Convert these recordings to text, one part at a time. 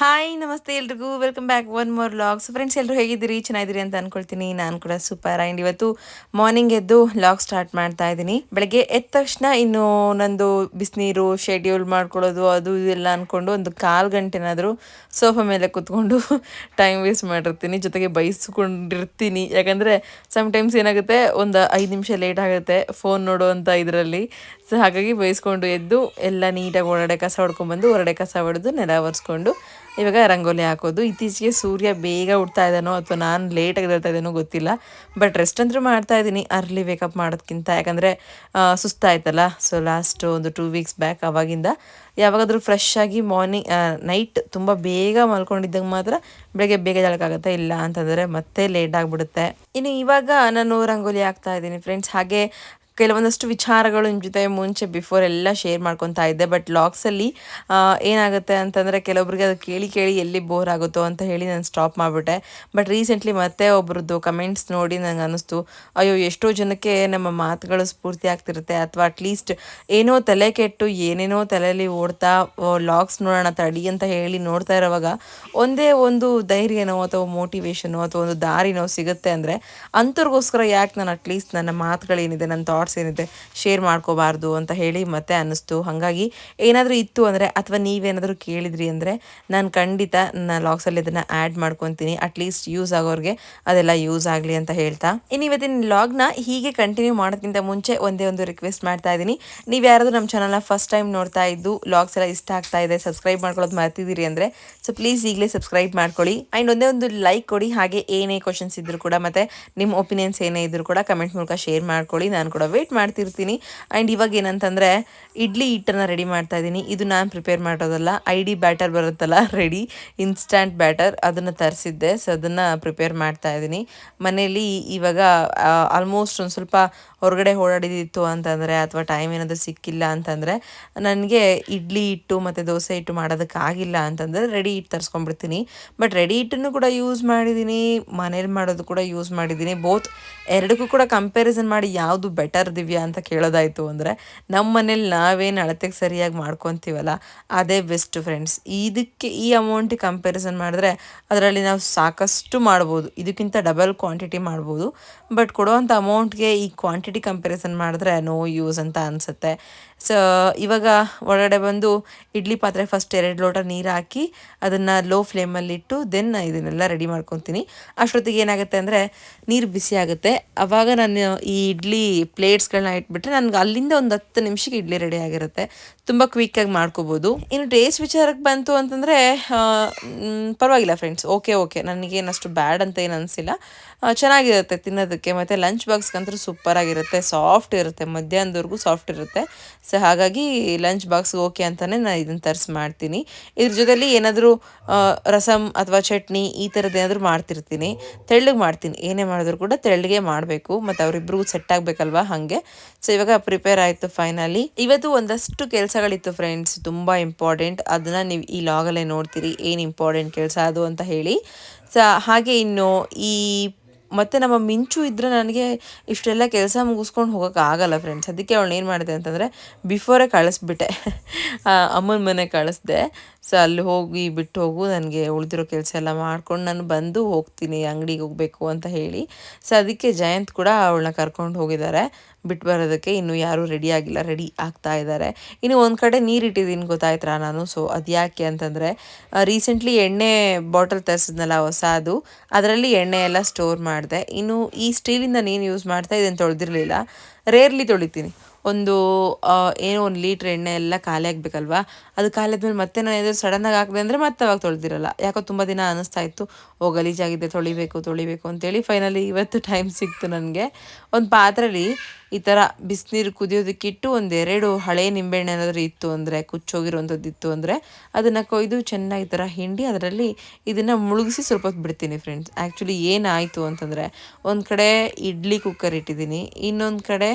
Hi ನಮಸ್ತೆ ಎಲ್ರಿಗೂ welcome back one more log. So friends ಎಲ್ಲರೂ ಹೇಗಿದ್ದೀರಿ, ಚೆನ್ನಾಗಿದ್ದೀರಿ ಅಂತ ಅನ್ಕೊಳ್ತೀನಿ. ನಾನು ಕೂಡ ಸೂಪರ್. ಆ್ಯಂಡ್ ಇವತ್ತು ಮಾರ್ನಿಂಗ್ ಎದ್ದು ಲಾಗ್ ಸ್ಟಾರ್ಟ್ ಮಾಡ್ತಾ ಇದ್ದೀನಿ. ಬೆಳಗ್ಗೆ ಎದ್ದ ತಕ್ಷಣ ಇನ್ನು ನಂದು ಬಿಸಿನೀರು ಶೆಡ್ಯೂಲ್ ಮಾಡ್ಕೊಳ್ಳೋದು ಅದು ಇದೆಲ್ಲ ಅಂದ್ಕೊಂಡು ಒಂದು 1/4 ಗಂಟೆನಾದರೂ ಸೋಫಾ ಮೇಲೆ ಕೂತ್ಕೊಂಡು ಟೈಮ್ ವೇಸ್ಟ್ ಮಾಡಿರ್ತೀನಿ, ಜೊತೆಗೆ ಬೈಸ್ಕೊಂಡಿರ್ತೀನಿ. ಯಾಕಂದರೆ ಸಮ್ಟೈಮ್ಸ್ ಏನಾಗುತ್ತೆ, ಒಂದು 5 ನಿಮಿಷ ಲೇಟ್ ಆಗುತ್ತೆ ಫೋನ್ ನೋಡುವಂಥ ಇದರಲ್ಲಿ. ಸೊ ಹಾಗಾಗಿ ಬೈಸ್ಕೊಂಡು ಎದ್ದು ಎಲ್ಲ ನೀಟಾಗಿ ಒಳಗಡೆ ಕಸ ಹೊಡ್ಕೊಂಡ್ಬಂದು ಹೊರಗಡೆ ಕಸ ಹೊಡೆದು ನೆಲ ಒರೆಸ್ಕೊಂಡು ಇವಾಗ ರಂಗೋಲಿ ಹಾಕೋದು. ಇತ್ತೀಚೆಗೆ ಸೂರ್ಯ ಬೇಗ ಉಡ್ತಾ ಇದ್ದಾನೋ ಅಥವಾ ನಾನು ಲೇಟಾಗಿ ಎದ್ದೇಳ್ತಾ ಇದ್ದಾನೋ ಗೊತ್ತಿಲ್ಲ, ಬಟ್ ರೆಸ್ಟ್ ಅಂತೂ ಮಾಡ್ತಾ ಇದ್ದೀನಿ ಅರ್ಲಿ ವೇಕಪ್ ಮಾಡೋದಕ್ಕಿಂತ. ಯಾಕಂದರೆ ಸುಸ್ತಾಯ್ತಲ್ಲ. ಸೊ ಲಾಸ್ಟ್ ಒಂದು 2 ವೀಕ್ಸ್ ಬ್ಯಾಕ್ ಅವಾಗಿಂದ ಯಾವಾಗಾದರೂ ಫ್ರೆಶ್ ಆಗಿ ಮಾರ್ನಿಂಗ್ ನೈಟ್ ತುಂಬ ಬೇಗ ಮಲ್ಕೊಂಡಿದ್ದಾಗ ಮಾತ್ರ ಬೆಳಗ್ಗೆ ಬೇಗ ಜಳಕಾಗುತ್ತೆ, ಇಲ್ಲ ಅಂತಂದರೆ ಮತ್ತೆ ಲೇಟ್ ಆಗಿಬಿಡುತ್ತೆ. ಇನ್ನು ಇವಾಗ ನಾನು ರಂಗೋಲಿ ಹಾಕ್ತಾ ಇದ್ದೀನಿ ಫ್ರೆಂಡ್ಸ್. ಹಾಗೆ ಕೆಲವೊಂದಷ್ಟು ವಿಚಾರಗಳು ನಿಮ್ಮ ಜೊತೆ ಮುಂಚೆ ಬಿಫೋರ್ ಎಲ್ಲ ಶೇರ್ ಮಾಡ್ಕೊತಾ ಇದ್ದೆ. ಬಟ್ ಲಾಗ್ಸಲ್ಲಿ ಏನಾಗುತ್ತೆ ಅಂತಂದರೆ ಕೆಲವೊಬ್ರಿಗೆ ಅದು ಕೇಳಿ ಕೇಳಿ ಎಲ್ಲಿ ಬೋರ್ ಆಗುತ್ತೋ ಅಂತ ಹೇಳಿ ನಾನು ಸ್ಟಾಪ್ ಮಾಡಿಬಿಟ್ಟೆ. ಬಟ್ ರೀಸೆಂಟ್ಲಿ ಮತ್ತೆ ಒಬ್ರದ್ದು ಕಮೆಂಟ್ಸ್ ನೋಡಿ ನಂಗೆ ಅನ್ನಿಸ್ತು, ಅಯ್ಯೋ ಎಷ್ಟೋ ಜನಕ್ಕೆ ನಮ್ಮ ಮಾತುಗಳು ಸ್ಫೂರ್ತಿ ಆಗ್ತಿರುತ್ತೆ, ಅಥವಾ ಅಟ್ಲೀಸ್ಟ್ ಏನೋ ತಲೆ ಕೆಟ್ಟು ಏನೇನೋ ತಲೆಯಲ್ಲಿ ಓಡ್ತಾ ಲಾಗ್ಸ್ ನೋಡೋಣ ತಡಿ ಅಂತ ಹೇಳಿ ನೋಡ್ತಾ ಇರೋವಾಗ ಒಂದೇ ಒಂದು ಧೈರ್ಯನೋ ಅಥವಾ ಮೋಟಿವೇಶನೋ ಅಥವಾ ಒಂದು ದಾರಿನೋ ಸಿಗುತ್ತೆ ಅಂದರೆ ಅಂಥವ್ರಿಗೋಸ್ಕರ ಯಾಕೆ ನಾನು ಅಟ್ಲೀಸ್ಟ್ ನನ್ನ ಮಾತುಗಳೇನಿದೆ, ನನ್ನ ಥಾಟ್ಸ್ ಏನಿದೆ ಶೇರ್ ಮಾಡ್ಕೋಬಾರ್ದು ಅಂತ ಹೇಳಿ ಮತ್ತೆ ಅನ್ನಿಸ್ತು. ಹಾಗಾಗಿ ಏನಾದರೂ ಇತ್ತು ಅಂದರೆ ಅಥವಾ ನೀವೇನಾದರೂ ಕೇಳಿದ್ರಿ ಅಂದರೆ ನಾನು ಖಂಡಿತ ನನ್ನ ಲಾಗ್ಸಲ್ಲಿ ಇದನ್ನು ಆ್ಯಡ್ ಮಾಡ್ಕೊತೀನಿ. ಅಟ್ಲೀಸ್ಟ್ ಯೂಸ್ ಆಗೋರಿಗೆ ಅದೆಲ್ಲ ಯೂಸ್ ಆಗಲಿ ಅಂತ ಹೇಳ್ತಾ, ಇನ್ನು ಇವತ್ತಿನ ಲಾಗ್ನ ಹೀಗೆ ಕಂಟಿನ್ಯೂ ಮಾಡೋದಕ್ಕಿಂತ ಮುಂಚೆ ಒಂದೇ ಒಂದು ರಿಕ್ವೆಸ್ಟ್ ಮಾಡ್ತಾ ಇದ್ದೀನಿ. ನೀವು ಯಾರಾದರೂ ನಮ್ಮ ಚಾನಲ್ನ ಫಸ್ಟ್ ಟೈಮ್ ನೋಡ್ತಾ ಇದ್ದು ಲಾಗ್ಸ್ ಎಲ್ಲ ಇಷ್ಟ ಆಗ್ತಾ ಇದೆ, ಸಬ್ಸ್ಕ್ರೈಬ್ ಮಾಡ್ಕೊಳ್ಳೋದು ಮರ್ತಿದ್ದೀರಿ ಅಂದರೆ ಸೊ ಪ್ಲೀಸ್ ಈಗಲೇ ಸಬ್ಸ್ಕ್ರೈಬ್ ಮಾಡ್ಕೊಳ್ಳಿ. ಆ್ಯಂಡ್ ಒಂದೇ ಒಂದು ಲೈಕ್ ಕೊಡಿ. ಹಾಗೆ ಏನೇ ಕ್ವಶನ್ಸ್ ಇದ್ದರೂ ಕೂಡ ಮತ್ತು ನಿಮ್ಮ ಒಪಿನಿಯನ್ಸ್ ಏನೇ ಇದ್ದರೂ ಕೂಡ ಕಮೆಂಟ್ ಮೂಲಕ ಶೇರ್ ಮಾಡ್ಕೊಳ್ಳಿ. ನಾನು ಕೂಡ ವೇಟ್ ಮಾಡ್ತಿರ್ತೀನಿ. ಆ್ಯಂಡ್ ಇವಾಗ ಏನಂತಂದರೆ ಇಡ್ಲಿ ಹಿಟ್ಟನ್ನು ರೆಡಿ ಮಾಡ್ತಾ ಇದ್ದೀನಿ. ಇದು ನಾನು ಪ್ರಿಪೇರ್ ಮಾಡೋದಲ್ಲ, ಬ್ಯಾಟರ್ ಬರುತ್ತಲ್ಲ ರೆಡಿ ಇನ್ಸ್ಟ್ಯಾಂಟ್ ಬ್ಯಾಟರ್, ಅದನ್ನು ತರಿಸಿದ್ದೆ. ಸೊ ಅದನ್ನು ಪ್ರಿಪೇರ್ ಮಾಡ್ತಾ ಇದ್ದೀನಿ ಮನೇಲಿ. ಇವಾಗ ಆಲ್ಮೋಸ್ಟ್ ಒಂದು ಸ್ವಲ್ಪ ಹೊರಗಡೆ ಓಡಾಡಿದಿತ್ತು ಅಂತಂದರೆ ಅಥವಾ ಟೈಮ್ ಏನಾದರೂ ಸಿಕ್ಕಿಲ್ಲ ಅಂತಂದರೆ ನನಗೆ ಇಡ್ಲಿ ಹಿಟ್ಟು ಮತ್ತು ದೋಸೆ ಹಿಟ್ಟು ಮಾಡೋದಕ್ಕಾಗಿಲ್ಲ ಅಂತಂದರೆ ರೆಡಿ ಹಿಟ್ಟು ತರಿಸ್ಕೊಂಡ್ಬಿಡ್ತೀನಿ. ಬಟ್ ರೆಡಿ ಹಿಟ್ಟನ್ನು ಕೂಡ ಯೂಸ್ ಮಾಡಿದ್ದೀನಿ, ಮನೇಲಿ ಮಾಡೋದು ಕೂಡ ಯೂಸ್ ಮಾಡಿದ್ದೀನಿ. ಬೋತ್ ಎರಡಕ್ಕೂ ಕೂಡ ಕಂಪ್ಯಾರಿಸನ್ ಮಾಡಿ ಯಾವುದು ಬೆಟರ್ ದಿವ್ಯಾ ಅಂತ ಕೇಳೋದಾಯಿತು ಅಂದರೆ ನಮ್ಮ ಮನೇಲಿ ನಾವೇನು ಅಳತೆಗೆ ಸರಿಯಾಗಿ ಮಾಡ್ಕೊತೀವಲ್ಲ ಅದೇ ಬೆಸ್ಟ್ ಫ್ರೆಂಡ್ಸ್. ಇದಕ್ಕೆ ಈ ಅಮೌಂಟಿಗೆ ಕಂಪ್ಯಾರಿಸನ್ ಮಾಡಿದ್ರೆ ಅದರಲ್ಲಿ ನಾವು ಸಾಕಷ್ಟು ಮಾಡ್ಬೋದು, ಇದಕ್ಕಿಂತ ಡಬಲ್ ಕ್ವಾಂಟಿಟಿ ಮಾಡ್ಬೋದು. ಬಟ್ ಕೊಡುವಂಥ ಅಮೌಂಟ್ಗೆ ಈ ಕ್ವಾಂಟಿಟಿ ಕಂಪ್ಯಾರಿಸನ್ ಮಾಡಿದ್ರೆ ನೋ ಯೂಸ್ ಅಂತ ಅನಿಸುತ್ತೆ. ಸೊ ಇವಾಗ ಒಳಗಡೆ ಬಂದು ಇಡ್ಲಿ ಪಾತ್ರೆ ಫಸ್ಟ್ 2 ಲೋಟ ನೀರು ಹಾಕಿ ಅದನ್ನು ಲೋ ಫ್ಲೇಮಲ್ಲಿಟ್ಟು ದೆನ್ ಇದನ್ನೆಲ್ಲ ರೆಡಿ ಮಾಡ್ಕೊತೀನಿ. ಅಷ್ಟೊತ್ತಿಗೆ ಏನಾಗುತ್ತೆ ಅಂದರೆ ನೀರು ಬಿಸಿ ಆಗುತ್ತೆ. ಆವಾಗ ನಾನು ಈ ಇಡ್ಲಿ ಪ್ಲೇಟ್ಸ್ಗಳನ್ನ ಇಟ್ಬಿಟ್ರೆ ನನಗೆ ಅಲ್ಲಿಂದ ಒಂದು 10 ನಿಮಿಷಕ್ಕೆ ಇಡ್ಲಿ ರೆಡಿ ಆಗಿರುತ್ತೆ. ತುಂಬ ಕ್ವಿಕ್ಕಾಗಿ ಮಾಡ್ಕೋಬೋದು. ಇನ್ನು ಟೇಸ್ಟ್ ವಿಚಾರಕ್ಕೆ ಬಂತು ಅಂತಂದರೆ ಪರವಾಗಿಲ್ಲ ಫ್ರೆಂಡ್ಸ್, ಓಕೆ ನನಗೇನಷ್ಟು ಬ್ಯಾಡ್ ಅಂತ ಏನು ಅನಿಸಿಲ್ಲ. ಚೆನ್ನಾಗಿರುತ್ತೆ ತಿನ್ನೋದಕ್ಕೆ. ಮತ್ತು ಲಂಚ್ ಬಾಕ್ಸ್ಗಂತೂ ಸೂಪರಾಗಿರುತ್ತೆ, ಸಾಫ್ಟ್ ಇರುತ್ತೆ, ಮಧ್ಯಾಹ್ನದವರೆಗೂ ಸಾಫ್ಟ್ ಇರುತ್ತೆ. ಸೊ ಹಾಗಾಗಿ ಲಂಚ್ ಬಾಕ್ಸ್ಗೆ ಓಕೆ ಅಂತಲೇ ನಾನು ಇದನ್ನು ತರಿಸಿ ಮಾಡ್ತೀನಿ. ಇದ್ರ ಜೊತೆಲಿ ಏನಾದರೂ ರಸಮ್ ಅಥವಾ ಚಟ್ನಿ ಈ ಥರದ್ದು ಏನಾದರೂ ಮಾಡ್ತಿರ್ತೀನಿ. ತೆಳ್ಳಗೆ ಮಾಡ್ತೀನಿ, ಏನೇ ಮಾಡಿದ್ರು ಕೂಡ ತೆಳ್ಳಗೆ ಮಾಡಬೇಕು, ಮತ್ತು ಅವರಿಬ್ರಿಗೂ ಸೆಟ್ ಆಗಬೇಕಲ್ವ ಹಾಗೆ. ಸೊ ಇವಾಗ ಪ್ರಿಪೇರ್ ಆಯಿತು ಫೈನಲಿ. ಇವತ್ತು ಒಂದಷ್ಟು ಕೆಲಸಗಳಿತ್ತು ಫ್ರೆಂಡ್ಸ್, ತುಂಬ ಇಂಪಾರ್ಟೆಂಟ್. ಅದನ್ನು ನೀವು ಈ ಲಾಗಲ್ಲೇ ನೋಡ್ತೀರಿ ಏನು ಇಂಪಾರ್ಟೆಂಟ್ ಕೆಲಸ ಅದು ಅಂತ ಹೇಳಿ. ಸೊ ಹಾಗೆ ಇನ್ನು ಈ ಮತ್ತು ನಮ್ಮ ಮಿಂಚು ಇದ್ದರೆ ನನಗೆ ಇಷ್ಟೆಲ್ಲ ಕೆಲಸ ಮುಗಿಸ್ಕೊಂಡು ಹೋಗೋಕ್ಕಾಗಲ್ಲ ಫ್ರೆಂಡ್ಸ್. ಅದಕ್ಕೆ ಅವಳು ಏನು ಮಾಡಿದೆ ಅಂತಂದರೆ ಬಿಫೋರೇ ಕಳಿಸ್ಬಿಟ್ಟೆ, ಅಮ್ಮನ ಮನೆಗೆ ಕಳಿಸ್ದೆ. ಸೊ ಅಲ್ಲಿ ಹೋಗಿ ಬಿಟ್ಟು ಹೋಗು, ನನಗೆ ಉಳಿದಿರೋ ಕೆಲಸ ಎಲ್ಲ ಮಾಡ್ಕೊಂಡು ನಾನು ಬಂದು ಹೋಗ್ತೀನಿ, ಅಂಗಡಿಗೆ ಹೋಗಬೇಕು ಅಂತ ಹೇಳಿ. ಸೊ ಅದಕ್ಕೆ ಜಯಂತ್ ಕೂಡ ಅವಳನ್ನ ಕರ್ಕೊಂಡು ಹೋಗಿದ್ದಾರೆ ಬಿಟ್ಟು ಬರೋದಕ್ಕೆ. ಇನ್ನೂ ಯಾರೂ ರೆಡಿ ಆಗಿಲ್ಲ, ರೆಡಿ ಆಗ್ತಾ ಇದ್ದಾರೆ. ಇನ್ನು ಒಂದು ಕಡೆ ನೀರು ಇಟ್ಟಿದ್ದೀನಿ ಗೊತ್ತಾಯ್ತಾ ನಾನು. ಸೊ ಅದು ಯಾಕೆ ಅಂತಂದರೆ ರೀಸೆಂಟ್ಲಿ ಎಣ್ಣೆ ಬಾಟಲ್ ತರಿಸಿದ್ನಲ್ಲ ಹೊಸದು, ಅದರಲ್ಲಿ ಎಣ್ಣೆ ಎಲ್ಲ ಸ್ಟೋರ್ ಮಾಡಿದೆ. ಇನ್ನು ಈ ಸ್ಟೀಲಿಂದ ನಾನು ಯೂಸ್ ಮಾಡ್ತಾ ಇದನ್ನು ತೊಳೆದಿರಲಿಲ್ಲ, ರೇರ್ಲಿ ತೊಳಿತೀನಿ. ಒಂದು ಏನೋ 1 ಲೀಟ್ರ್ ಎಣ್ಣೆ ಎಲ್ಲ ಖಾಲಿ ಆಗಬೇಕಲ್ವಾ, ಅದು ಖಾಲಿ ಆದಮೇಲೆ ಮತ್ತೆ ನಾನು ಏನಾದರೂ ಸಡನ್ನಾಗಿ ಹಾಕಿದೆ ಅಂದರೆ ಮತ್ತೆ ಅವಾಗ ತೊಳೆದಿರಲ್ಲ. ಯಾಕೋ ತುಂಬ ದಿನ ಅನ್ನಿಸ್ತಾ ಇತ್ತು ಗಲೀಜಾಗಿದೆ, ತೊಳಿಬೇಕು ಅಂತೇಳಿ. ಫೈನಲಿ ಇವತ್ತು ಟೈಮ್ ಸಿಕ್ತು ನನಗೆ. ಒಂದು ಪಾತ್ರೆಯಲ್ಲಿ ಈ ಥರ ಬಿಸಿನೀರು ಕುದಿಯೋದಕ್ಕಿಟ್ಟು 1-2 ಹಳೆ ನಿಂಬೆಹಣ್ಣು ಏನಾದರೂ ಇತ್ತು ಅಂದರೆ, ಕುಚ್ಚೋಗಿರೋವಂಥದ್ದು ಇತ್ತು ಅಂದರೆ ಅದನ್ನು ಕೊಯ್ದು ಚೆನ್ನಾಗಿ ಈ ಥರ ಹಿಂಡಿ ಅದರಲ್ಲಿ ಇದನ್ನು ಮುಳುಗಿಸಿ ಸ್ವಲ್ಪ ಹೊತ್ತು ಬಿಡ್ತೀನಿ ಫ್ರೆಂಡ್ಸ್. ಆ್ಯಕ್ಚುಲಿ ಏನಾಯಿತು ಅಂತಂದರೆ ಒಂದು ಕಡೆ ಇಡ್ಲಿ ಕುಕ್ಕರ್ ಇಟ್ಟಿದ್ದೀನಿ, ಇನ್ನೊಂದು ಕಡೆ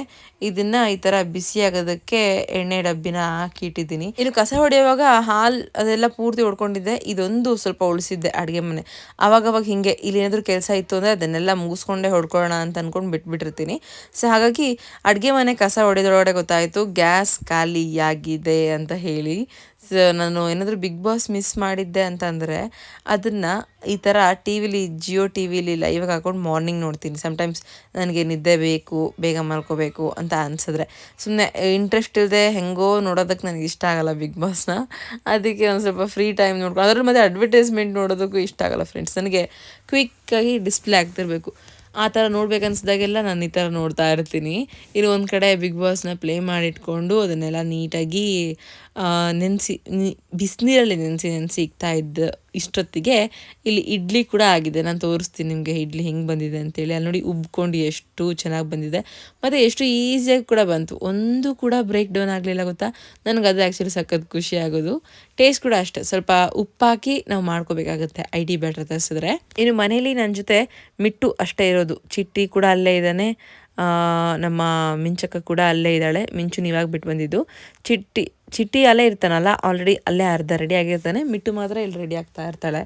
ಇದನ್ನು ಈ ಥರ ಬಿಸಿ ಆಗೋದಕ್ಕೆ ಎಣ್ಣೆ ಡಬ್ಬಿನ ಹಾಕಿ ಇಟ್ಟಿದ್ದೀನಿ. ಇನ್ನು ಕಸ ಹೊಡೆಯುವಾಗ ಹಾಲು ಅದೆಲ್ಲ ಪೂರ್ತಿ ಹೊಡ್ಕೊಂಡಿದ್ದೆ, ಇದೊಂದು ಸ್ವಲ್ಪ ಉಳಿಸಿದ್ದೆ ಅಡುಗೆ ಮನೆ. ಆವಾಗವಾಗ ಹೀಗೆ ಇಲ್ಲಿ ಏನಾದರೂ ಕೆಲಸ ಇತ್ತು ಅಂದರೆ ಅದನ್ನೆಲ್ಲ ಮುಗಿಸ್ಕೊಂಡೇ ಹೊಡ್ಕೊಳ್ಳೋಣ ಅಂತ ಅಂದ್ಕೊಂಡು ಬಿಟ್ಬಿಟ್ಟಿರ್ತೀನಿ. ಸೊ ಹಾಗಾಗಿ ಅಡುಗೆ ಮನೆ ಕಸ ಹೊಡೆದೊಳಗಡೆ ಗೊತ್ತಾಯಿತು ಗ್ಯಾಸ್ ಖಾಲಿಯಾಗಿದೆ ಅಂತ ಹೇಳಿ. ಸೊ ನಾನು ಏನಾದರೂ ಬಿಗ್ ಬಾಸ್ ಮಿಸ್ ಮಾಡಿದ್ದೆ ಅಂತಂದರೆ ಅದನ್ನು ಈ ಥರ ಟಿ ವಿಲಿ ಜಿಯೋ ಟಿ ವಿಲಿ ಲೈವ್ಗೆ ಹಾಕೊಂಡು ಮಾರ್ನಿಂಗ್ ನೋಡ್ತೀನಿ. ಸಮ್ಟೈಮ್ಸ್ ನನಗೆ ನಿದ್ದೆ ಬೇಕು, ಬೇಗ ಮಲ್ಕೋಬೇಕು ಅಂತ ಅನಿಸಿದ್ರೆ. ಸುಮ್ಮನೆ ಇಂಟ್ರೆಸ್ಟ್ ಇಲ್ಲದೆ ಹೆಂಗೋ ನೋಡೋದಕ್ಕೆ ನನಗೆ ಇಷ್ಟ ಆಗಲ್ಲ ಬಿಗ್ ಬಾಸ್ನ. ಅದಕ್ಕೆ ಒಂದು ಸ್ವಲ್ಪ ಫ್ರೀ ಟೈಮ್ ನೋಡ್ಕೊಂಡು ಅದ್ರಲ್ಲಿ ಮತ್ತೆ ಅಡ್ವರ್ಟೈಸ್ಮೆಂಟ್ ನೋಡೋದಕ್ಕೂ ಇಷ್ಟ ಆಗಲ್ಲ ಫ್ರೆಂಡ್ಸ್. ನನಗೆ ಕ್ವಿಕ್ಕಾಗಿ ಡಿಸ್ಪ್ಲೇ ಆಗ್ತಿರಬೇಕು. ಆ ಥರ ನೋಡ್ಬೇಕನ್ಸ್ದಾಗೆಲ್ಲ ನಾನು ಈ ಥರ ನೋಡ್ತಾ ಇರ್ತೀನಿ. ಇನ್ನು ಒಂದು ಕಡೆ ಬಿಗ್ ಬಾಸ್ನ ಪ್ಲೇ ಮಾಡಿಟ್ಕೊಂಡು ಅದನ್ನೆಲ್ಲ ನೀಟಾಗಿ ನೆನೆಸಿ ಬಿಸಿನೀರಲ್ಲಿ ನೆನೆಸಿ ಇಕ್ತಾ ಇದ್ದ ಇಷ್ಟೊತ್ತಿಗೆ ಇಲ್ಲಿ ಇಡ್ಲಿ ಕೂಡ ಆಗಿದೆ. ನಾನು ತೋರಿಸ್ತೀನಿ ನಿಮಗೆ ಇಡ್ಲಿ ಹೆಂಗೆ ಬಂದಿದೆ ಅಂತೇಳಿ. ಅಲ್ಲಿ ನೋಡಿ ಉಬ್ಕೊಂಡು ಎಷ್ಟು ಚೆನ್ನಾಗಿ ಬಂದಿದೆ ಮತ್ತು ಎಷ್ಟು ಈಸಿಯಾಗಿ ಕೂಡ ಬಂತು. ಒಂದು ಕೂಡ ಬ್ರೇಕ್ ಡೌನ್ ಆಗಲಿಲ್ಲ ಗೊತ್ತಾ. ನನಗೆ ಅದು ಆ್ಯಕ್ಚುಲಿ ಸಖತ್ ಖುಷಿ ಆಗೋದು. ಟೇಸ್ಟ್ ಕೂಡ ಅಷ್ಟೇ, ಸ್ವಲ್ಪ ಉಪ್ಪಾಕಿ ನಾವು ಮಾಡ್ಕೋಬೇಕಾಗುತ್ತೆ ಐ.ಟಿ ಬ್ಯಾಟರ್ ತರಿಸಿದ್ರೆ. ಇನ್ನು ಮನೇಲಿ ನನ್ನ ಜೊತೆ ಮಿಟ್ಟು ಅಷ್ಟೇ ಇರೋದು. ಚಿಟ್ಟಿ ಕೂಡ ಅಲ್ಲೇ ಇದ್ದಾನೆ, ನಮ್ಮ ಮಿಂಚಕ್ಕ ಕೂಡ ಅಲ್ಲೇ ಇದ್ದಾಳೆ. ಮಿಂಚು ಇವಾಗ ಬಿಟ್ಟು ಬಂದಿದ್ದು. ಚಿಟ್ಟಿ ಅಲ್ಲೇ ಇರ್ತಾನಲ್ಲ, ಆಲ್ರೆಡಿ ಅಲ್ಲೇ ಅರ್ಧ ರೆಡಿ ಆಗಿರ್ತಾನೆ. ಮಿಟ್ಟು ಮಾತ್ರ ಇಲ್ಲಿ ರೆಡಿ ಆಗ್ತಾ ಇರ್ತಾಳೆ.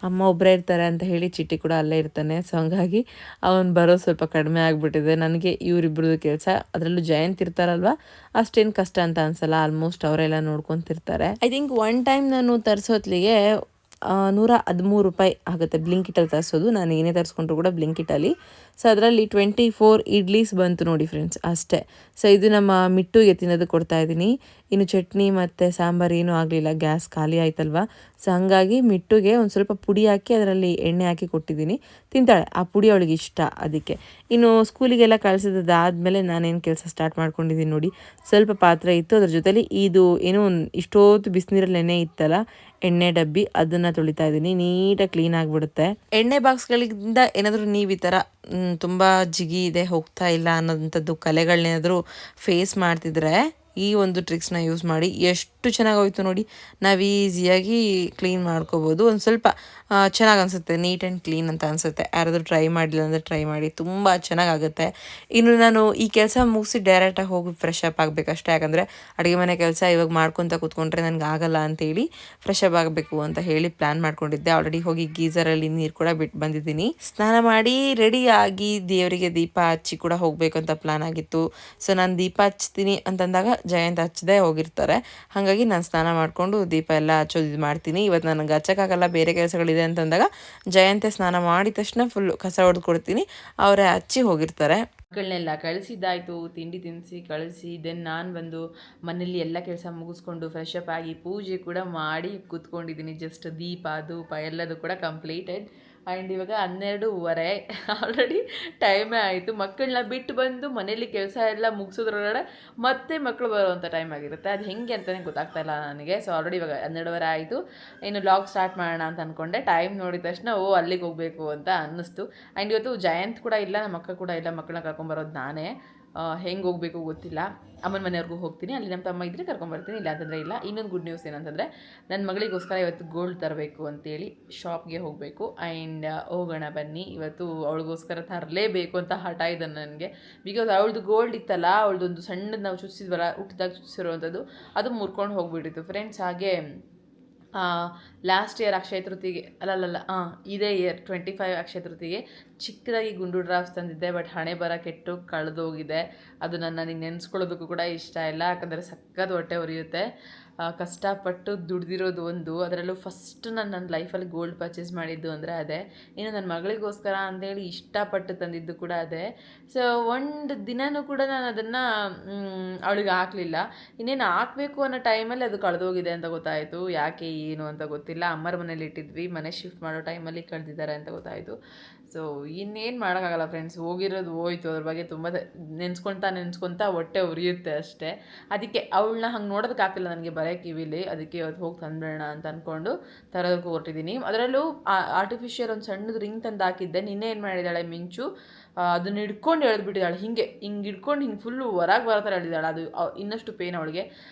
ಅಮ್ಮ ಒಬ್ಬರೇ ಇರ್ತಾರೆ ಅಂತ ಹೇಳಿ ಚಿಟ್ಟಿ ಕೂಡ ಅಲ್ಲೇ ಇರ್ತಾನೆ. ಸೊ ಹಂಗಾಗಿ ಅವನು ಬರೋದು ಸ್ವಲ್ಪ ಕಡಿಮೆ ಆಗಿಬಿಟ್ಟಿದೆ. ನನಗೆ ಇವರಿಬ್ಬರದು ಕೆಲಸ, ಅದರಲ್ಲೂ ಜಯಂತ್ ಇರ್ತಾರಲ್ವ, ಅಷ್ಟೇನು ಕಷ್ಟ ಅಂತ ಅನ್ಸಲ್ಲ. ಆಲ್ಮೋಸ್ಟ್ ಅವರೆಲ್ಲ ನೋಡ್ಕೊತಿರ್ತಾರೆ. ಐ ಥಿಂಕ್ ಒನ್ ಟೈಮ್ ನಾನು ತರಿಸೋತ್ಲಿಗೆ 113 ಆಗುತ್ತೆ ಬ್ಲಿಂಕಿಟಲ್ಲಿ ತರಿಸೋದು. ನಾನು ಏನೇ ತರಿಸ್ಕೊಂಡ್ರು ಕೂಡ ಬ್ಲಿಂಕಿಟಲ್ಲಿ. ಸೊ ಅದರಲ್ಲಿ 24 ಇಡ್ಲೀಸ್ ಬಂತು ನೋಡಿ ಫ್ರೆಂಡ್ಸ್, ಅಷ್ಟೇ. ಸೊ ಇದು ನಮ್ಮ ಮಿಟ್ಟುಗೆ ತಿನ್ನೋದು ಕೊಡ್ತಾಯಿದ್ದೀನಿ. ಇನ್ನು ಚಟ್ನಿ ಮತ್ತು ಸಾಂಬಾರು ಏನೂ ಆಗಲಿಲ್ಲ, ಗ್ಯಾಸ್ ಖಾಲಿ ಆಯ್ತಲ್ವ. ಸೊ ಹಾಗಾಗಿ ಮಿಟ್ಟುಗೆ ಒಂದು ಸ್ವಲ್ಪ ಪುಡಿ ಹಾಕಿ ಅದರಲ್ಲಿ ಎಣ್ಣೆ ಹಾಕಿ ಕೊಟ್ಟಿದ್ದೀನಿ, ತಿಂತಾಳೆ. ಆ ಪುಡಿ ಅವಳಿಗೆ ಇಷ್ಟ, ಅದಕ್ಕೆ. ಇನ್ನು ಸ್ಕೂಲಿಗೆಲ್ಲ ಕಳಿಸಿದಾದ್ಮೇಲೆ ನಾನೇನು ಕೆಲಸ ಸ್ಟಾರ್ಟ್ ಮಾಡ್ಕೊಂಡಿದ್ದೀನಿ ನೋಡಿ. ಸ್ವಲ್ಪ ಪಾತ್ರೆ ಇತ್ತು, ಅದ್ರ ಜೊತೆಲಿ ಇದು ಏನೋ ಇಷ್ಟೊತ್ತು ಬಿಸಿನೀರಲ್ಲಿ ನೆನೆ ಇತ್ತಲ್ಲ ಎಣ್ಣೆ ಡಬ್ಬಿ, ಅದನ್ನು ತೊಳಿತಾ ಇದ್ದೀನಿ. ನೀಟಾಗಿ ಕ್ಲೀನ್ ಆಗಿಬಿಡುತ್ತೆ. ಎಣ್ಣೆ ಬಾಕ್ಸ್ಗಳಿಂದ ಏನಾದರೂ ನೀವು ಈ ಥರ ತುಂಬ ಜಿಗಿ ಇದೆ, ಹೋಗ್ತಾ ಇಲ್ಲ ಅನ್ನೋಂಥದ್ದು ಕಲೆಗಳನ್ನೇನಾದರೂ ಫೇಸ್ ಮಾಡ್ತಿದ್ರೆ ಈ ಒಂದು ಟ್ರಿಕ್ಸ್ನ ಯೂಸ್ ಮಾಡಿ ಎಷ್ಟು ಚೆನ್ನಾಗಿ ಹೋಯ್ತು ನೋಡಿ. ನಾವು ಈಸಿಯಾಗಿ ಕ್ಲೀನ್ ಮಾಡ್ಕೋಬೋದು. ಒಂದು ಸ್ವಲ್ಪ ಚೆನ್ನಾಗಿ ಅನಿಸುತ್ತೆ, ನೀಟ್ ಆ್ಯಂಡ್ ಕ್ಲೀನ್ ಅಂತ ಅನಿಸುತ್ತೆ. ಯಾರಾದರೂ ಟ್ರೈ ಮಾಡಿಲ್ಲ ಅಂದರೆ ಟ್ರೈ ಮಾಡಿ, ತುಂಬ ಚೆನ್ನಾಗಾಗುತ್ತೆ. ಇನ್ನು ನಾನು ಈ ಕೆಲಸ ಮುಗಿಸಿ ಡೈರೆಕ್ಟಾಗಿ ಹೋಗಿ ಫ್ರೆಶ್ ಅಪ್ ಆಗಬೇಕಷ್ಟೇ. ಯಾಕಂದರೆ ಅಡುಗೆ ಮನೆ ಕೆಲಸ ಇವಾಗ ಮಾಡ್ಕೊತ ಕೂತ್ಕೊಂಡ್ರೆ ನನಗೆ ಆಗಲ್ಲ ಅಂತೇಳಿ ಫ್ರೆಶ್ ಅಪ್ ಆಗಬೇಕು ಅಂತ ಹೇಳಿ ಪ್ಲ್ಯಾನ್ ಮಾಡ್ಕೊಂಡಿದ್ದೆ. ಆಲ್ರೆಡಿ ಹೋಗಿ ಗೀಝರಲ್ಲಿ ನೀರು ಕೂಡ ಬಿಟ್ಟು ಬಂದಿದ್ದೀನಿ. ಸ್ನಾನ ಮಾಡಿ ರೆಡಿಯಾಗಿ ದೇವರಿಗೆ ದೀಪ ಹಚ್ಚಿ ಕೂಡ ಹೋಗಬೇಕು ಅಂತ ಪ್ಲ್ಯಾನ್ ಆಗಿತ್ತು. ಸೊ ನಾನು ದೀಪ ಹಚ್ತೀನಿ ಅಂತಂದಾಗ ಜಯಂತ್ ಹಚ್ಚದೆ ಹೋಗಿರ್ತಾರೆ. ಹಾಗಾಗಿ ನಾನು ಸ್ನಾನ ಮಾಡಿಕೊಂಡು ದೀಪ ಎಲ್ಲ ಹಚ್ಚೋದು ಇದು ಮಾಡ್ತೀನಿ. ಇವತ್ತು ನನಗೆ ಹಚ್ಚೋಕ್ಕಾಗಲ್ಲ, ಬೇರೆ ಕೆಲಸಗಳಿದೆ ಅಂತಂದಾಗ ಜಯಂತೆ ಸ್ನಾನ ಮಾಡಿದ ತಕ್ಷಣ ಫುಲ್ಲು ಕಸ ಹೊಡೆದು ಕೊಡ್ತೀನಿ, ಅವರೇ ಹಚ್ಚಿ ಹೋಗಿರ್ತಾರೆ. ಮಕ್ಕಳನ್ನೆಲ್ಲ ಕಳಿಸಿದ್ದಾಯಿತು, ತಿಂಡಿ ತಿನ್ನಿಸಿ ಕಳಿಸಿ ದೆನ್ ನಾನು ಬಂದು ಮನೇಲಿ ಎಲ್ಲ ಕೆಲಸ ಮುಗಿಸ್ಕೊಂಡು ಫ್ರೆಶ್ ಅಪ್ ಆಗಿ ಪೂಜೆ ಕೂಡ ಮಾಡಿ ಕೂತ್ಕೊಂಡಿದ್ದೀನಿ. ಜಸ್ಟ್ ದೀಪ ಧೂಪ ಎಲ್ಲದು ಕೂಡ ಕಂಪ್ಲೀಟೆಡ್. ಆ್ಯಂಡ್ ಇವಾಗ 12:30 ಆಲ್ರೆಡಿ ಟೈಮೇ ಆಯಿತು. ಮಕ್ಕಳನ್ನ ಬಿಟ್ಟು ಬಂದು ಮನೇಲಿ ಕೆಲಸ ಎಲ್ಲ ಮುಗಿಸೋದ್ರೊಳಗಡೆ ಮತ್ತೆ ಮಕ್ಕಳು ಬರುವಂಥ ಟೈಮ್ ಆಗಿರುತ್ತೆ. ಅದು ಹೆಂಗೆ ಅಂತಲೇ ಗೊತ್ತಾಗ್ತಾ ಇಲ್ಲ ನನಗೆ. ಸೊ ಆಲ್ರೆಡಿ ಇವಾಗ 12:30 ಆಯಿತು. ಇನ್ನು ವ್ಲಾಗ್ ಸ್ಟಾರ್ಟ್ ಮಾಡೋಣ ಅಂತ ಅಂದ್ಕೊಂಡೆ. ಟೈಮ್ ನೋಡಿದ ತಕ್ಷಣ ಅಲ್ಲಿಗೆ ಹೋಗಬೇಕು ಅಂತ ಅನ್ನಿಸ್ತು. ಆ್ಯಂಡ್ ಇವತ್ತು ಜಯಂತ್ ಕೂಡ ಇಲ್ಲ, ನಮ್ಮ ಅಕ್ಕ ಕೂಡ ಇಲ್ಲ, ಮಕ್ಕಳನ್ನ ಕರ್ಕೊಂಬರೋದು ನಾನೇ. ಹೆಂಗೆ ಹೋಗಬೇಕು ಗೊತ್ತಿಲ್ಲ. ಅಮ್ಮನ ಮನೆಯವ್ರಿಗೂ ಹೋಗ್ತೀನಿ, ಅಲ್ಲಿ ನಮ್ಮ ತಮ್ಮ ಇದ್ದರೆ ಕರ್ಕೊಂಬರ್ತೀನಿ, ಇಲ್ಲ ಅಂತಂದರೆ ಇಲ್ಲ. ಇನ್ನೊಂದು ಗುಡ್ ನ್ಯೂಸ್ ಏನಂತಂದರೆ ನನ್ನ ಮಗಳಿಗೋಸ್ಕರ ಇವತ್ತು ಗೋಲ್ಡ್ ತರಬೇಕು ಅಂತೇಳಿ ಶಾಪ್ಗೆ ಹೋಗಬೇಕು. ಆ್ಯಂಡ್ ಹೋಗೋಣ ಬನ್ನಿ. ಇವತ್ತು ಅವಳಿಗೋಸ್ಕರ ತರಲೇಬೇಕು ಅಂತ ಹಠ ಇದೆ ನನಗೆ. ಬಿಕಾಸ್ ಅವಳದು ಗೋಲ್ಡ್ ಇತ್ತಲ್ಲ, ಅವಳದೊಂದು ಸಣ್ಣದು ನಾವು ಚುಚ್ಚಿದ್ವಲ್ಲ, ಹುಟ್ಟಿದಾಗ ಚುಚ್ಚಿರುವಂಥದ್ದು, ಅದು ಮುರ್ಕೊಂಡು ಹೋಗ್ಬಿಟ್ಟಿತ್ತು ಫ್ರೆಂಡ್ಸ್. ಹಾಗೆ ಲಾಸ್ಟ್ ಇಯರ್ ಅಕ್ಷಯ ತೃತೀಗೆ ಇದೇ ಇಯರ್ 25 ಅಕ್ಷಯ ತೃತೀಗೆ ಚಿಕ್ಕದಾಗಿ ಗುಂಡು ಡ್ರಾಫ್ಟ್ಸ್ ತಂದಿದ್ದೆ. ಬಟ್ ಹಣೆ ಬರ ಕೆಟ್ಟು ಕಳೆದೋಗಿದೆ. ಅದು ನನಗೆ ನೆನೆಸ್ಕೊಳ್ಳೋದಕ್ಕೂ ಕೂಡ ಇಷ್ಟ ಇಲ್ಲ, ಯಾಕಂದರೆ ಸಖತ್ ಹೊಟ್ಟೆ ಉರಿಯುತ್ತೆ. ಕಷ್ಟಪಟ್ಟು ದುಡ್ದಿರೋದು ಒಂದು, ಅದರಲ್ಲೂ ಫಸ್ಟ್ ನಾನು ನನ್ನ ಲೈಫಲ್ಲಿ ಗೋಲ್ಡ್ ಪರ್ಚೇಸ್ ಮಾಡಿದ್ದು ಅಂದರೆ ಅದೇ. ಇನ್ನು ನನ್ನ ಮಗಳಿಗೋಸ್ಕರ ಅಂತೇಳಿ ಇಷ್ಟಪಟ್ಟು ತಂದಿದ್ದು ಕೂಡ ಅದೇ. ಸೊ ಒಂದು ದಿನವೂ ಕೂಡ ನಾನು ಅದನ್ನು ಅವಳಿಗೆ ಹಾಕಲಿಲ್ಲ. ಇನ್ನೇನು ಹಾಕಬೇಕು ಅನ್ನೋ ಟೈಮಲ್ಲಿ ಅದು ಕಳೆದೋಗಿದೆ ಅಂತ ಗೊತ್ತಾಯಿತು. ಯಾಕೆ ಏನು ಅಂತ ಗೊತ್ತಿಲ್ಲ. ಅಮ್ಮರ ಮನೇಲಿ ಇಟ್ಟಿದ್ವಿ, ಮನೆ ಶಿಫ್ಟ್ ಮಾಡೋ ಟೈಮಲ್ಲಿ ಕಳೆದಿದ್ದಾರೆ ಅಂತ ಗೊತ್ತಾಯಿತು. ಸೊ ಇನ್ನೇನು ಮಾಡೋಕ್ಕಾಗಲ್ಲ ಫ್ರೆಂಡ್ಸ್, ಹೋಗಿರೋದು ಹೋಯ್ತು. ಅದ್ರ ಬಗ್ಗೆ ತುಂಬ ನೆನೆಸ್ಕೊತಾ ಹೊಟ್ಟೆ ಉರಿಯುತ್ತೆ ಅಷ್ಟೇ. ಅದಕ್ಕೆ ಅವಳನ್ನ ಹಂಗೆ ನೋಡೋದಕ್ಕಾಗ್ತಿಲ್ಲ ನನಗೆ ಬರೀ ಕಿವಿಲಿ. ಅದಕ್ಕೆ ಇವತ್ತು ಹೋಗಿ ತಂದ್ಬಿಡೋಣ ಅಂತ ಅಂದ್ಕೊಂಡು ತರೋದಕ್ಕೆ ಹೊರಟಿದ್ದೀನಿ. ಅದರಲ್ಲೂ ಆರ್ಟಿಫಿಷಿಯಲ್ ಒಂದು ಸಣ್ಣದು ರಿಂಗ್ ತಂದು ಹಾಕಿದ್ದೆ. ನಿನ್ನೆ ಏನು ಮಾಡಿದ್ದಾಳೆ ಮಿಂಚು, ಅದನ್ನ ಹಿಡ್ಕೊಂಡು ಎಳೆದ್ಬಿಟ್ಟಿದ್ದಾಳೆ. ಹಿಂಗೆ ಹಿಡ್ಕೊಂಡು ಹಿಂಗೆ ಫುಲ್ಲು ಹೊರಗೆ ಬರೋ ಥರ ಎಳೆದಿದ್ದಾಳೆ. ಅದು ಇನ್ನಷ್ಟು ಪೇನ್ ಅವಳಿಗೆ.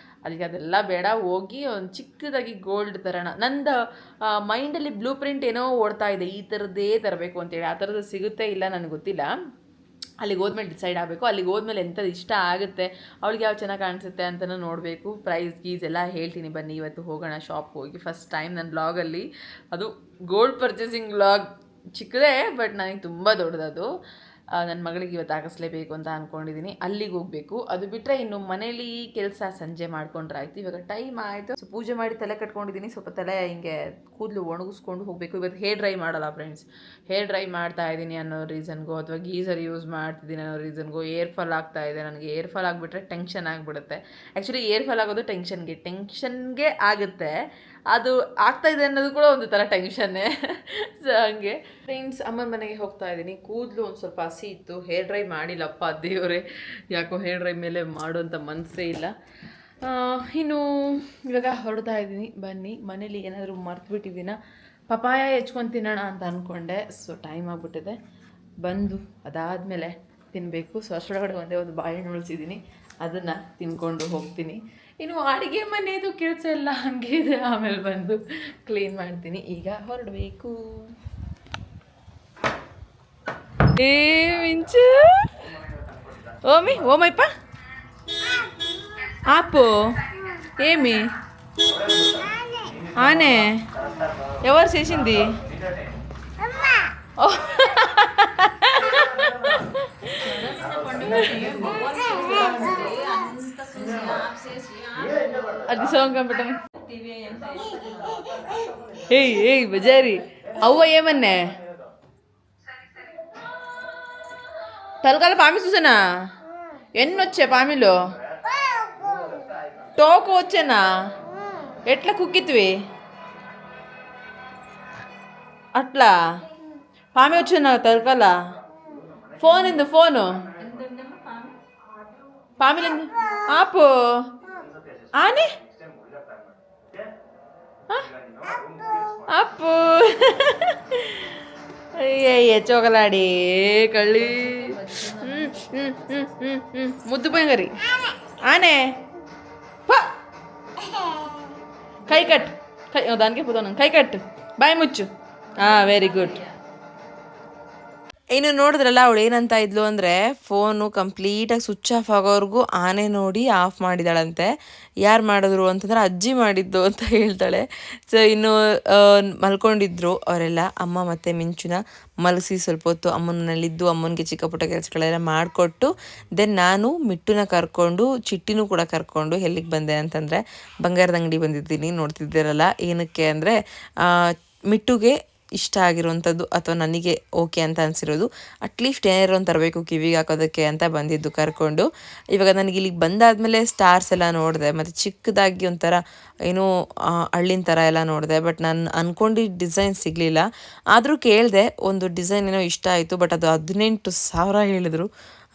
ಅದಕ್ಕೆ ಅದೆಲ್ಲ ಬೇಡ, ಹೋಗಿ ಒಂದು ಚಿಕ್ಕದಾಗಿ ಗೋಲ್ಡ್ ತರೋಣ. ನಂದು ಮೈಂಡಲ್ಲಿ ಬ್ಲೂ ಪ್ರಿಂಟ್ ಏನೋ ಓಡ್ತಾ ಇದೆ, ಈ ಥರದ್ದೇ ತರಬೇಕು ಅಂತೇಳಿ. ಆ ಥರದ್ದು ಸಿಗುತ್ತೆ ಇಲ್ಲ ನನಗೆ ಗೊತ್ತಿಲ್ಲ. ಅಲ್ಲಿಗೆ ಹೋದ್ಮೇಲೆ ಡಿಸೈಡ್ ಆಗಬೇಕು. ಅಲ್ಲಿಗೆ ಹೋದ್ಮೇಲೆ ಎಂಥದ್ದು ಇಷ್ಟ ಆಗುತ್ತೆ, ಅವಳಿಗೆ ಯಾವ ಚೆನ್ನಾಗಿ ಕಾಣಿಸುತ್ತೆ ಅಂತಲೂ ನೋಡಬೇಕು. ಪ್ರೈಸ್ ಗೀಸ್ ಎಲ್ಲ ಹೇಳ್ತೀನಿ ಬನ್ನಿ. ಇವತ್ತು ಹೋಗೋಣ ಶಾಪ್ಗೆ ಹೋಗಿ. ಫಸ್ಟ್ ಟೈಮ್ ನನ್ನ ವ್ಲಾಗಲ್ಲಿ ಅದು ಗೋಲ್ಡ್ ಪರ್ಚೇಸಿಂಗ್ ವ್ಲಾಗ್. ಚಿಕ್ಕದೇ, ಬಟ್ ನನಗೆ ತುಂಬ ದೊಡ್ಡದದು. ನನ್ನ ಮಗಳಿಗೆ ಇವತ್ತು ಹಾಕಿಸ್ಲೇಬೇಕು ಅಂತ ಅಂದ್ಕೊಂಡಿದ್ದೀನಿ. ಅಲ್ಲಿಗೆ ಹೋಗಬೇಕು. ಅದು ಬಿಟ್ಟರೆ ಇನ್ನು ಮನೇಲಿ ಕೆಲಸ ಸಂಜೆ ಮಾಡ್ಕೊಂಡ್ರೆ ಆಯಿತು. ಇವಾಗ ಟೈಮ್ ಆಯಿತು. ಸೊ ಪೂಜೆ ಮಾಡಿ ತಲೆ ಕಟ್ಕೊಂಡಿದ್ದೀನಿ. ಸ್ವಲ್ಪ ತಲೆ ಹಿಂಗೆ ಕೂದಲು ಒಣಗಿಸ್ಕೊಂಡು ಹೋಗಬೇಕು. ಇವತ್ತು ಹೇರ್ ಡ್ರೈ ಮಾಡಲ್ಲ ಫ್ರೆಂಡ್ಸ್. ಹೇರ್ ಡ್ರೈ ಮಾಡ್ತಾ ಇದ್ದೀನಿ ಅನ್ನೋ ರೀಸನ್ಗೋ ಅಥವಾ ಗೀಸರ್ ಯೂಸ್ ಮಾಡ್ತಿದ್ದೀನಿ ಅನ್ನೋ ರೀಸನ್ಗೋ ಏರ್ ಫಾಲ್ ಆಗ್ತಾ ಇದೆ. ನನಗೆ ಏರ್ ಫಾಲ್ ಆಗಿಬಿಟ್ರೆ ಟೆನ್ಷನ್ ಆಗಿಬಿಡುತ್ತೆ. ಆ್ಯಕ್ಚುಲಿ ಏರ್ ಫಾಲ್ ಆಗೋದು ಟೆನ್ಷನ್ಗೆ ಆಗುತ್ತೆ. ಅದು ಆಗ್ತಾಯಿದೆ ಅನ್ನೋದು ಕೂಡ ಒಂದು ಥರ ಟೆನ್ಷನ್ನೇ. ಸೊ ಹಂಗೆ ಫ್ರೆಂಡ್ಸ್, ಅಮ್ಮನ ಮನೆಗೆ ಹೋಗ್ತಾ ಇದ್ದೀನಿ. ಕೂದಲು ಒಂದು ಸ್ವಲ್ಪ ಹಸಿ ಇತ್ತು, ಹೇರ್ ಡ್ರೈ ಮಾಡಿಲ್ಲಪ್ಪ ದೇವರೇ. ಯಾಕೋ ಹೇರ್ ಡ್ರೈ ಮೇಲೆ ಮಾಡುವಂಥ ಮನಸ್ಸೇ ಇಲ್ಲ. ಇನ್ನು ಇವಾಗ ಹೊರಡ್ತಾ ಇದ್ದೀನಿ. ಬನ್ನಿ, ಮನೇಲಿ ಏನಾದರೂ ಮರ್ತುಬಿಟ್ಟಿದ್ದೀನ, ಪಪಾಯ ಹೆಚ್ಕೊಂಡು ತಿನ್ನೋಣ ಅಂತ ಅಂದ್ಕೊಂಡೆ. ಸೊ ಟೈಮ್ ಆಗಿಬಿಟ್ಟಿದೆ. ಬಂದು ಅದಾದಮೇಲೆ ತಿನ್ನಬೇಕು. ಸೊ ಅಷ್ಟರೊಳಗಡೆ ಒಂದೇ ಒಂದು ಬಾಳೆಹಣ್ಣು ಉಳಿಸಿದ್ದೀನಿ, ಅದನ್ನು ತಿನ್ಕೊಂಡು ಹೋಗ್ತೀನಿ. ಇನ್ನು ಅಡುಗೆ ಮನೆಯದು ಕೆಲಸ ಎಲ್ಲ ಹಾಗೆ ಇದೆ, ಆಮೇಲೆ ಬಂದು ಕ್ಲೀನ್ ಮಾಡ್ತೀನಿ. ಈಗ ಹೊರಡಬೇಕು. ಏ ಮಿಂಚು ఓమి ఓమైపా ఆపు ఏమి ఆనే ఎవరు చేసింది అది సౌండ్ కంపెనీ ఏయ్ ఏయ్ బజారి అవ్వ ఏమన్నే తలకాల పామి చూసానా ఎన్ని వచ్చాయి పామిలో టోకు వచ్చానా ఎట్లా కుక్కిత్వి అట్లా పామి వచ్చా తలకాల ఫోన్ ఎందు ఫోను పామిలింది ఆపు ఆనే అప్పు అయ్యయ్య చోకలాడి కళ్ళి ముద్దు పోయింగరి ఆనే కై కట్ కై దానికే పోతాను కై కట్ ಬಾಯ್ ಮುಚ್ಚು. Very good. ಇನ್ನು ನೋಡಿದ್ರಲ್ಲ ಅವಳು ಏನಂತ ಇದ್ಲು ಅಂದರೆ ಫೋನು ಕಂಪ್ಲೀಟಾಗಿ ಸ್ವಿಚ್ ಆಫ್ ಆಗೋವರೆಗೂ ಆನೆ ನೋಡಿ ಆಫ್ ಮಾಡಿದಾಳಂತೆ. ಯಾರು ಮಾಡಿದ್ರು ಅಂತಂದ್ರೆ ಅಜ್ಜಿ ಮಾಡಿದ್ದು ಅಂತ ಹೇಳ್ತಾಳೆ. ಸೊ ಇನ್ನು ಮಲ್ಕೊಂಡಿದ್ರು ಅವರೆಲ್ಲ. ಅಮ್ಮ ಮತ್ತು ಮಿಂಚುನ ಮಲಗಿಸಿ ಸ್ವಲ್ಪ ಹೊತ್ತು ಅಮ್ಮನಲ್ಲಿದ್ದು ಅಮ್ಮನಿಗೆ ಚಿಕ್ಕ ಪುಟ್ಟ ಕೆಲಸಗಳೆಲ್ಲ ಮಾಡಿಕೊಟ್ಟು ದೆನ್ ನಾನು ಮಿಟ್ಟುನ ಕರ್ಕೊಂಡು ಚಿಟ್ಟಿನೂ ಕೂಡ ಕರ್ಕೊಂಡು ಎಲ್ಲಿಗೆ ಬಂದೆ ಅಂತಂದರೆ ಬಂಗಾರದ ಅಂಗಡಿ ಬಂದಿದ್ದೀನಿ. ನೋಡ್ತಿದ್ದೀರಲ್ಲ, ಏನಕ್ಕೆ ಅಂದರೆ ಮಿಟ್ಟುಗೆ ಇಷ್ಟ ಆಗಿರುವಂಥದ್ದು ಅಥವಾ ನನಗೆ ಓಕೆ ಅಂತ ಅನಿಸಿರೋದು ಅಟ್ಲೀಸ್ಟ್ ಏನಾರು ಒಂದು ತರಬೇಕು ಕಿವಿಗೆ ಹಾಕೋದಕ್ಕೆ ಅಂತ ಬಂದಿದ್ದು ಕರ್ಕೊಂಡು. ಇವಾಗ ನನಗೆ ಇಲ್ಲಿಗೆ ಬಂದಾದಮೇಲೆ ಸ್ಟಾರ್ಸ್ ಎಲ್ಲ ನೋಡಿದೆ ಮತ್ತು ಚಿಕ್ಕದಾಗಿ ಒಂಥರ ಏನೋ ಹಳ್ಳಿನ ಥರ ಎಲ್ಲ ನೋಡಿದೆ. ಬಟ್ ನಾನು ಅಂದ್ಕೊಂಡಿದ್ದ ಡಿಸೈನ್ ಸಿಗಲಿಲ್ಲ. ಆದರೂ ಕೇಳಿದೆ, ಒಂದು ಡಿಸೈನ್ ಏನೋ ಇಷ್ಟ ಆಯಿತು. ಬಟ್ ಅದು 18,000 ಹೇಳಿದ್ರು.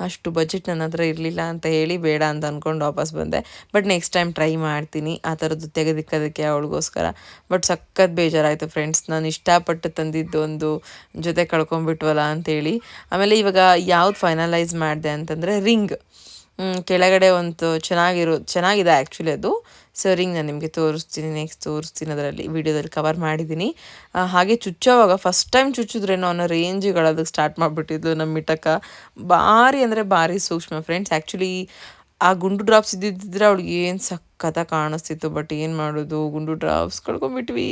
ಅಷ್ಟು ಬಜೆಟ್ ನನ್ನ ಹತ್ರ ಇರಲಿಲ್ಲ ಅಂತ ಹೇಳಿ ಬೇಡ ಅಂತ ಅಂದ್ಕೊಂಡು ವಾಪಸ್ ಬಂದೆ. ಬಟ್ ನೆಕ್ಸ್ಟ್ ಟೈಮ್ ಟ್ರೈ ಮಾಡ್ತೀನಿ ಆ ಥರದ್ದು ತೆಗೆದಿಕ್ಕೋದಕ್ಕೆ ಅವಳಿಗೋಸ್ಕರ. ಬಟ್ ಸಖತ್ ಬೇಜಾರಾಯಿತು ಫ್ರೆಂಡ್ಸ್, ನಾನು ಇಷ್ಟಪಟ್ಟು ತಂದಿದ್ದು ಒಂದು ಜೊತೆ ಕಳ್ಕೊಂಡ್ಬಿಟ್ವಲ್ಲ ಅಂತೇಳಿ. ಆಮೇಲೆ ಇವಾಗ ಯಾವ್ದು ಫೈನಲೈಸ್ ಮಾಡಿದೆ ಅಂತಂದರೆ ರಿಂಗ್. ಕೆಳಗಡೆ ಒಂದು ಚೆನ್ನಾಗಿದೆ ಆ್ಯಕ್ಚುಲಿ ಅದು. ಸೊ ರಿಂಗ್ ನಾನು ನಿಮಗೆ ತೋರಿಸ್ತೀನಿ ಅದರಲ್ಲಿ ವಿಡಿಯೋದಲ್ಲಿ ಕವರ್ ಮಾಡಿದ್ದೀನಿ. ಹಾಗೆ ಚುಚ್ಚೋವಾಗ ಫಸ್ಟ್ ಟೈಮ್ ಚುಚ್ಚಿದ್ರೇನೋ ಅನ್ನೋ ರೇಂಜ್ಗಳದಕ್ಕೆ ಸ್ಟಾರ್ಟ್ ಮಾಡಿಬಿಟ್ಟಿದ್ಲು ನಮ್ಮ ಮಿಟ್ಟಕ್ಕ. ಭಾರಿ ಅಂದರೆ ಭಾರಿ ಸೂಕ್ಷ್ಮ ಫ್ರೆಂಡ್ಸ್. ಆ್ಯಕ್ಚುಲಿ ಆ ಗುಂಡು ಡ್ರಾಪ್ಸ್ ಇದ್ದಿದ್ದರೆ ಅವಳಿಗೆ ಏನು ಸಖತ್ತಾಗಿ ಕಾಣಿಸ್ತಿತ್ತು. ಬಟ್ ಏನು ಮಾಡೋದು, ಗುಂಡು ಡ್ರಾಪ್ಸ್ ಕಳ್ಕೊಂಬಿಟ್ವಿ.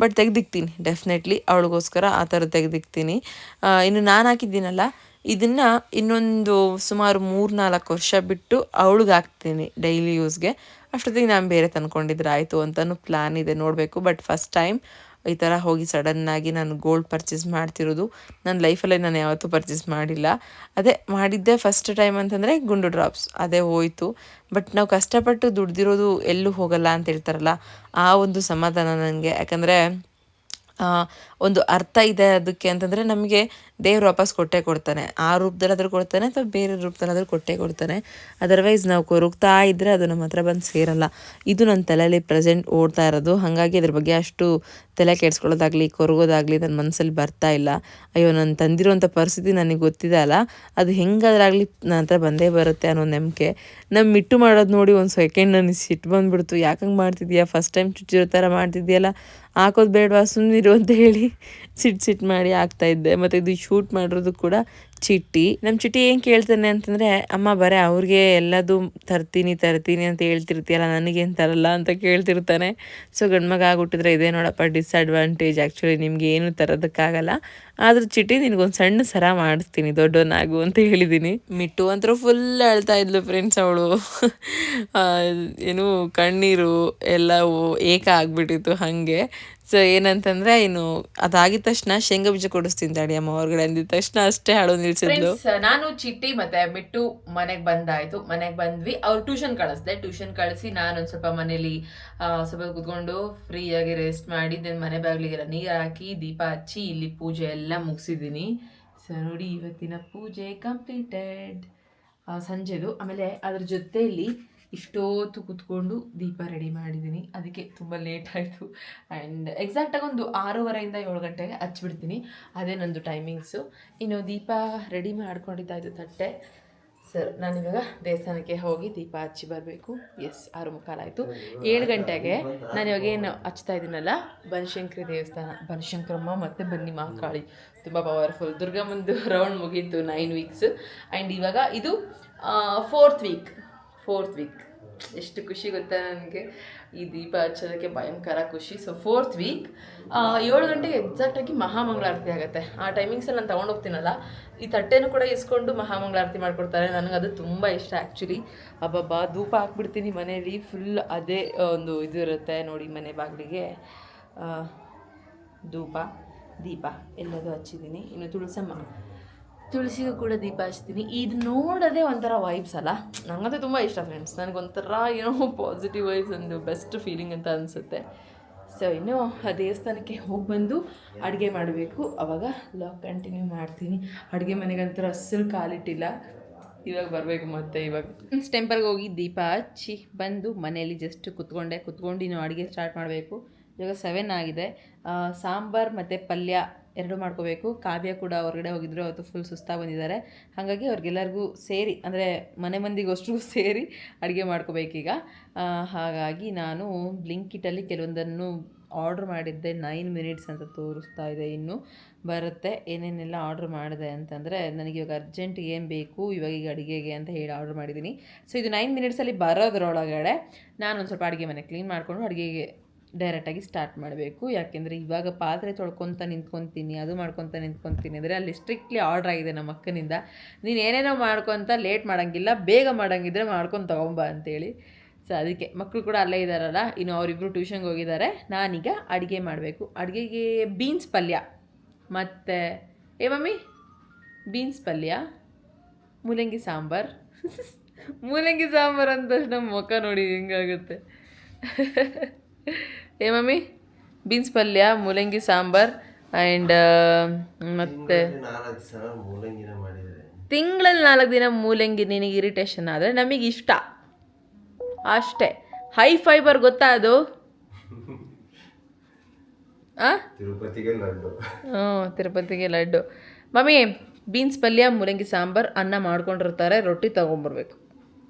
ಬಟ್ ತೆಗ್ದಿಕ್ತೀನಿ ಡೆಫಿನೆಟ್ಲಿ ಅವಳಿಗೋಸ್ಕರ ಆ ಥರ ತೆಗ್ದಿಕ್ತೀನಿ. ಇನ್ನು ನಾನು ಹಾಕಿದ್ದೀನಲ್ಲ ಇದನ್ನು ಇನ್ನೊಂದು ಸುಮಾರು 3-4 ವರ್ಷ ಬಿಟ್ಟು ಅವಳಿಗೆ ಹಾಕ್ತೀನಿ ಡೈಲಿ ಯೂಸ್ಗೆ. ಅಷ್ಟೊತ್ತಿಗೆ ನಾನು ಬೇರೆ ತಂದ್ಕೊಂಡಿದ್ರೆ ಆಯಿತು ಅಂತಲೂ ಪ್ಲ್ಯಾನ್ ಇದೆ, ನೋಡಬೇಕು. ಬಟ್ ಫಸ್ಟ್ ಟೈಮ್ ಈ ಥರ ಹೋಗಿ ಸಡನ್ನಾಗಿ ನಾನು ಗೋಲ್ಡ್ ಪರ್ಚೇಸ್ ಮಾಡ್ತಿರೋದು. ನನ್ನ ಲೈಫಲ್ಲೇ ನಾನು ಯಾವತ್ತೂ ಪರ್ಚೇಸ್ ಮಾಡಿಲ್ಲ. ಅದೇ ಮಾಡಿದ್ದೆ ಫಸ್ಟ್ ಟೈಮ್ ಅಂತಂದರೆ ಗುಂಡು ಡ್ರಾಪ್ಸ್, ಅದೇ ಹೋಯಿತು. ಬಟ್ ನಾವು ಕಷ್ಟಪಟ್ಟು ದುಡ್ದಿರೋದು ಎಲ್ಲೂ ಹೋಗಲ್ಲ ಅಂತ ಹೇಳ್ತಾರಲ್ಲ, ಆ ಒಂದು ಸಮಾಧಾನ ನನಗೆ. ಯಾಕಂದರೆ ಒಂದು ಅರ್ಥ ಇದೆ ಅದಕ್ಕೆ ಅಂತಂದರೆ ನಮಗೆ ದೇವ್ರು ವಾಪಸ್ ಕೊಟ್ಟೇ ಕೊಡ್ತಾನೆ. ಆ ರೂಪದಲ್ಲಾದರೂ ಕೊಡ್ತಾನೆ ಅಥವಾ ಬೇರೆ ರೂಪದಲ್ಲಾದರೂ ಕೊಟ್ಟೇ ಕೊಡ್ತಾನೆ. ಅದರ್ವೈಸ್ ನಾವು ಕೊರಗ್ತಾ ಇದ್ದರೆ ಅದು ನಮ್ಮ ಹತ್ರ ಬಂದು ಸೇರಲ್ಲ. ಇದು ನನ್ನ ತಲೆಯಲ್ಲಿ ಪ್ರೆಸೆಂಟ್ ಓಡ್ತಾ ಇರೋದು. ಹಾಗಾಗಿ ಅದ್ರ ಬಗ್ಗೆ ಅಷ್ಟು ತಲೆ ಕೆಡಿಸ್ಕೊಳ್ಳೋದಾಗಲಿ ಕೊರಗೋದಾಗಲಿ ನನ್ನ ಮನಸ್ಸಲ್ಲಿ ಬರ್ತಾ ಇಲ್ಲ. ಅಯ್ಯೋ, ನಾನು ತಂದಿರೋಂಥ ಪರಿಸ್ಥಿತಿ ನನಗೆ ಗೊತ್ತಿದೆ ಅಲ್ಲ, ಅದು ಹೆಂಗಾದ್ರಾಗಲಿ ನನ್ನ ಹತ್ರ ಬಂದೇ ಬರುತ್ತೆ ಅನ್ನೋ ನಂಬಿಕೆ. ನಮ್ಮ ಮಿಟ್ಟು ಮಾಡೋದು ನೋಡಿ ಒಂದು ಸೆಕೆಂಡ್ ನನಗೆ ಸಿಟ್ಟು ಬಂದುಬಿಡ್ತು. ಯಾಕಂಗೆ ಮಾಡ್ತಿದ್ಯಾ, ಫಸ್ಟ್ ಟೈಮ್ ಚುಚ್ಚಿರೋ ಥರ ಮಾಡ್ತಿದ್ಯಲ್ಲ, ಹಾಕೋದು ಬೇಡವಾ, ಸುಮ್ಮನಿರು ಅಂತ ಹೇಳಿ ಸಿಟ್ಟು ಮಾಡಿ ಆಗ್ತಾಯಿದ್ದೆ. ಮತ್ತು ಇದು ಶೂಟ್ ಮಾಡಿರೋದು ಕೂಡ ಚಿಟ್ಟಿ. ನಮ್ಮ ಚಿಟ್ಟಿ ಏನು ಕೇಳ್ತಾನೆ ಅಂತಂದರೆ, ಅಮ್ಮ ಬರೀ ಅವ್ರಿಗೆ ಎಲ್ಲದು ತರ್ತೀನಿ ಅಂತ ಹೇಳ್ತಿರ್ತೀಯಲ್ಲ, ನನಗೇನು ತರಲ್ಲ ಅಂತ ಕೇಳ್ತಿರ್ತಾನೆ. ಸೊ ಗಂಡ್ಮಗ ಆಗಿಬಿಟ್ಟಿದ್ರೆ ಇದೇ ನೋಡಪ್ಪ ಡಿಸ್ಅಡ್ವಾಂಟೇಜ್. ಆ್ಯಕ್ಚುಲಿ ನಿಮ್ಗೆ ಏನು ತರೋದಕ್ಕಾಗಲ್ಲ, ಆದರೂ ಚಿಟ್ಟಿ ನಿನಗೊಂದು ಸಣ್ಣ ಸರ ಮಾಡಿಸ್ತೀನಿ ದೊಡ್ಡವನಾಗು ಅಂತ ಹೇಳಿದ್ದೀನಿ. ಮಿಟ್ಟು ಅಂತೂ ಫುಲ್ ಅಳ್ತಾ ಇದ್ಲು ಫ್ರೆಂಡ್ಸ್. ಅವಳು ಏನು ಕಣ್ಣೀರು ಎಲ್ಲವೂ ಏಕ ಆಗ್ಬಿಟ್ಟಿತ್ತು ಹಾಗೆ. ಸೊ ಏನಂತಂದ್ರೆ ಇನ್ನು ಅದಾಗಿದ ತಕ್ಷಣ ಶೇಂಗಾ ಬೀಜ ಕೊಡಿಸ್ತೀನಿ ತಡಿ ಅಮ್ಮ ಹೊರಗಡೆ ಅಂದಿದ ತಕ್ಷಣ ಅಷ್ಟೇ ಹಾಡು ನಿಲ್ಸಿದ್ಲು. ನಾನು ಚಿಟ್ಟಿ ಮತ್ತೆ ಮಿಟ್ಟು ಮನೆಗೆ ಬಂದಾಯ್ತು. ಮನೆಗೆ ಬಂದ್ವಿ. ಅವ್ರು ಟ್ಯೂಷನ್ ಕಳಿಸಿ ನಾನು ಸ್ವಲ್ಪ ಮನೇಲಿ ಸ್ವಲ್ಪ ಕುತ್ಕೊಂಡು ಫ್ರೀಯಾಗಿ ರೆಸ್ಟ್ ಮಾಡಿ ಮನೆ ಬಾಗಿಲಿಗೆಲ್ಲ ನೀರು ಹಾಕಿ ದೀಪ ಹಚ್ಚಿ ಇಲ್ಲಿ ಪೂಜೆ ಎಲ್ಲ ಮುಗಿಸಿದ್ದೀನಿ. ಸೊ ನೋಡಿ ಇವತ್ತಿನ ಪೂಜೆ ಕಂಪ್ಲೀಟೆಡ್ ಸಂಜೆದು. ಆಮೇಲೆ ಅದ್ರ ಜೊತೆಯಲ್ಲಿ ಇಷ್ಟೊತ್ತು ಕುತ್ಕೊಂಡು ದೀಪ ರೆಡಿ ಮಾಡಿದ್ದೀನಿ. ಅದಕ್ಕೆ ತುಂಬ ಲೇಟ್ ಆಯಿತು. ಆ್ಯಂಡ್ ಎಕ್ಸಾಕ್ಟಾಗಿ ಒಂದು 6:30 ಇಂದ 7 ಗಂಟೆಗೆ ಹಚ್ಬಿಡ್ತೀನಿ. ಅದೇ ನಂದು ಟೈಮಿಂಗ್ಸು. ಇನ್ನು ದೀಪ ರೆಡಿ ಮಾಡ್ಕೊಂಡಿದ್ದಾಯಿತು ತಟ್ಟೆ. ಸರ್ ನಾನಿವಾಗ ದೇವಸ್ಥಾನಕ್ಕೆ ಹೋಗಿ ದೀಪ ಹಚ್ಚಿ ಬರಬೇಕು. 6:45 ಆಯಿತು. 7 ಗಂಟೆಗೆ ನಾನಿವಾಗ ಏನು ಹಚ್ತಾ ಇದ್ದೀನಲ್ಲ, ಬನಶಂಕರಿ ದೇವಸ್ಥಾನ, ಬನಶಂಕರಮ್ಮ ಮತ್ತು ಬನ್ನಿ ಮಹಾಕಾಳಿ ತುಂಬ ಪವರ್ಫುಲ್. ದುರ್ಗಮ್ಮಂದು ರೌಂಡ್ ಮುಗೀತು 9 ವೀಕ್ಸ್. ಆ್ಯಂಡ್ ಇವಾಗ ಇದು 4th ವೀಕ್. ಎಷ್ಟು ಖುಷಿ ಗೊತ್ತಾ ನನಗೆ ಈ ದೀಪ ಹಚ್ಚೋದಕ್ಕೆ, ಭಯಂಕರ ಖುಷಿ. ಸೊ 4th ವೀಕ್ 7 ಗಂಟೆಗೆ ಎಕ್ಸಾಕ್ಟಾಗಿ ಮಹಾಮಂಗಳಾರತಿ ಆಗುತ್ತೆ. ಆ ಟೈಮಿಂಗ್ಸಲ್ಲಿ ನಾನು ತೊಗೊಂಡೋಗ್ತೀನಲ್ಲ, ಈ ತಟ್ಟೆನೂ ಕೂಡ ಇಸ್ಕೊಂಡು ಮಹಾಮಂಗಳಾರತಿ ಮಾಡ್ಕೊಡ್ತಾರೆ. ನನಗದು ತುಂಬ ಇಷ್ಟ ಆ್ಯಕ್ಚುಲಿ. ಅಬ್ಬಬ್ಬಾ ಧೂಪ ಹಾಕ್ಬಿಡ್ತೀನಿ ಮನೇಲಿ ಫುಲ್. ಅದೇ ಒಂದು ಇದು ಇರುತ್ತೆ ನೋಡಿ, ಮನೆ ಬಾಗಿಲಿಗೆ ಧೂಪ ದೀಪ ಎಲ್ಲದೂ ಹಚ್ಚಿದ್ದೀನಿ. ಇನ್ನು ತುಳಸಿಗೂ ಕೂಡ ದೀಪ ಹಚ್ತೀನಿ. ಇದು ನೋಡೋದೇ ಒಂಥರ ವೈಬ್ಸ್ ಅಲ್ಲ, ನನಗಂತೂ ತುಂಬ ಇಷ್ಟ ಫ್ರೆಂಡ್ಸ್. ನನಗೊಂಥರ ಏನೋ ಪಾಸಿಟಿವ್ ವೈಬ್ಸ್, ಒಂದು ಬೆಸ್ಟ್ ಫೀಲಿಂಗ್ ಅಂತ ಅನಿಸುತ್ತೆ. ಸೊ ಇನ್ನು ಆ ದೇವಸ್ಥಾನಕ್ಕೆ ಹೋಗಿ ಬಂದು ಅಡುಗೆ ಮಾಡಬೇಕು. ಆವಾಗ ಲಾಗ್ ಕಂಟಿನ್ಯೂ ಮಾಡ್ತೀನಿ. ಅಡುಗೆ ಮನೆಗಂತೂ ಅಸ್ಸಲು ಕಾಲಿಟ್ಟಿಲ್ಲ. ಇವಾಗ ಬರಬೇಕು ಮತ್ತೆ. ಇವಾಗ ಟೆಂಪಲ್ಗೆ ಹೋಗಿ ದೀಪ ಹಚ್ಚಿ ಬಂದು ಮನೆಯಲ್ಲಿ ಜಸ್ಟ್ ಕುತ್ಕೊಂಡು ಇನ್ನು ಅಡುಗೆ ಸ್ಟಾರ್ಟ್ ಮಾಡಬೇಕು. ಇವಾಗ 7 ಆಗಿದೆ. ಸಾಂಬಾರು ಮತ್ತು ಪಲ್ಯ 2 ಮಾಡ್ಕೋಬೇಕು. ಕಾವ್ಯ ಕೂಡ ಹೊರಗಡೆ ಹೋಗಿದ್ರು, ಅವತ್ತು ಫುಲ್ ಸುಸ್ತಾಗಿ ಬಂದಿದ್ದಾರೆ. ಹಾಗಾಗಿ ಅವ್ರಿಗೆಲ್ಲರಿಗೂ ಸೇರಿ, ಅಂದರೆ ಮನೆ ಮಂದಿಗೆ ಅಷ್ಟಿಗೂ ಸೇರಿ ಅಡುಗೆ ಮಾಡ್ಕೋಬೇಕೀಗ. ಹಾಗಾಗಿ ನಾನು ಬ್ಲಿಂಕಿಟಲ್ಲಿ ಕೆಲವೊಂದನ್ನು ಆರ್ಡ್ರ್ ಮಾಡಿದ್ದೆ. 9 ಮಿನಿಟ್ಸ್ ಅಂತ ತೋರಿಸ್ತಾ ಇದೆ. ಇನ್ನು ಬರುತ್ತೆ. ಏನೇನೆಲ್ಲ ಆರ್ಡ್ರ್ ಮಾಡಿದೆ ಅಂತಂದರೆ, ನನಗೆ ಇವಾಗ ಅರ್ಜೆಂಟ್ ಏನು ಬೇಕು ಇವಾಗ ಈಗ ಅಡುಗೆಗೆ ಅಂತ ಹೇಳಿ ಆರ್ಡ್ರ್ ಮಾಡಿದ್ದೀನಿ. ಸೊ ಇದು 9 ಮಿನಿಟ್ಸಲ್ಲಿ ಬರೋದ್ರೊಳಗಡೆ ನಾನು ಒಂದು ಸ್ವಲ್ಪ ಅಡುಗೆ ಮನೆ ಕ್ಲೀನ್ ಮಾಡಿಕೊಂಡು ಅಡುಗೆಗೆ ಡೈರೆಕ್ಟಾಗಿ ಸ್ಟಾರ್ಟ್ ಮಾಡಬೇಕು. ಯಾಕೆಂದರೆ ಇವಾಗ ಪಾತ್ರೆ ತೊಳ್ಕೊತ ನಿಂತ್ಕೊತೀನಿ, ಅದು ಮಾಡ್ಕೊತ ನಿಂತ್ಕೊತೀನಿ ಅಂದರೆ ಅಲ್ಲಿ ಸ್ಟ್ರಿಕ್ಟ್ಲಿ ಆರ್ಡ್ರ್ ಆಗಿದೆ ನಮ್ಮ ಅಕ್ಕನಿಂದ, ನೀನು ಏನೇನೋ ಮಾಡ್ಕೊತ ಲೇಟ್ ಮಾಡೋಂಗಿಲ್ಲ, ಬೇಗ ಮಾಡೋಂಗಿದ್ರೆ ಮಾಡ್ಕೊಂಡು ತೊಗೊಂಬ ಅಂತೇಳಿ. ಸೊ ಅದಕ್ಕೆ ಮಕ್ಕಳು ಕೂಡ ಅಲ್ಲೇ ಇದ್ದಾರಲ್ಲ, ಇನ್ನು ಅವರಿಬ್ಬರು ಟ್ಯೂಷನ್ಗೆ ಹೋಗಿದ್ದಾರೆ. ನಾನೀಗ ಅಡುಗೆ ಮಾಡಬೇಕು. ಅಡುಗೆಗೆ ಬೀನ್ಸ್ ಪಲ್ಯ ಮತ್ತು ಮಮ್ಮಿ ಬೀನ್ಸ್ ಪಲ್ಯ, ಮೂಲಂಗಿ ಸಾಂಬಾರು. ಮೂಲಂಗಿ ಸಾಂಬಾರು ಅಂದ ತಕ್ಷಣ ಮುಖ ನೋಡಿ ಹೆಂಗಾಗುತ್ತೆ. ಮಮ್ಮಿ ಬೀನ್ಸ್ ಪಲ್ಯ, ಮೂಲಂಗಿ ಸಾಂಬಾರು ಆ್ಯಂಡ್ ಮತ್ತು ತಿಂಗಳಲ್ಲಿ 4 ದಿನ ಮೂಲಂಗಿ. ನಿನಗೆ ಇರಿಟೇಷನ್ ಆದರೆ ನಮಗೆ ಇಷ್ಟ ಅಷ್ಟೇ. ಹೈ ಫೈಬರ್ ಗೊತ್ತಾ ಅದು? ತಿರುಪತಿಗೆ ಲಡ್ಡು. ಮಮ್ಮಿ ಬೀನ್ಸ್ ಪಲ್ಯ, ಮೂಲಂಗಿ ಸಾಂಬಾರು, ಅನ್ನ ಮಾಡ್ಕೊಂಡಿರ್ತಾರೆ, ರೊಟ್ಟಿ ತೊಗೊಂಬರ್ಬೇಕು.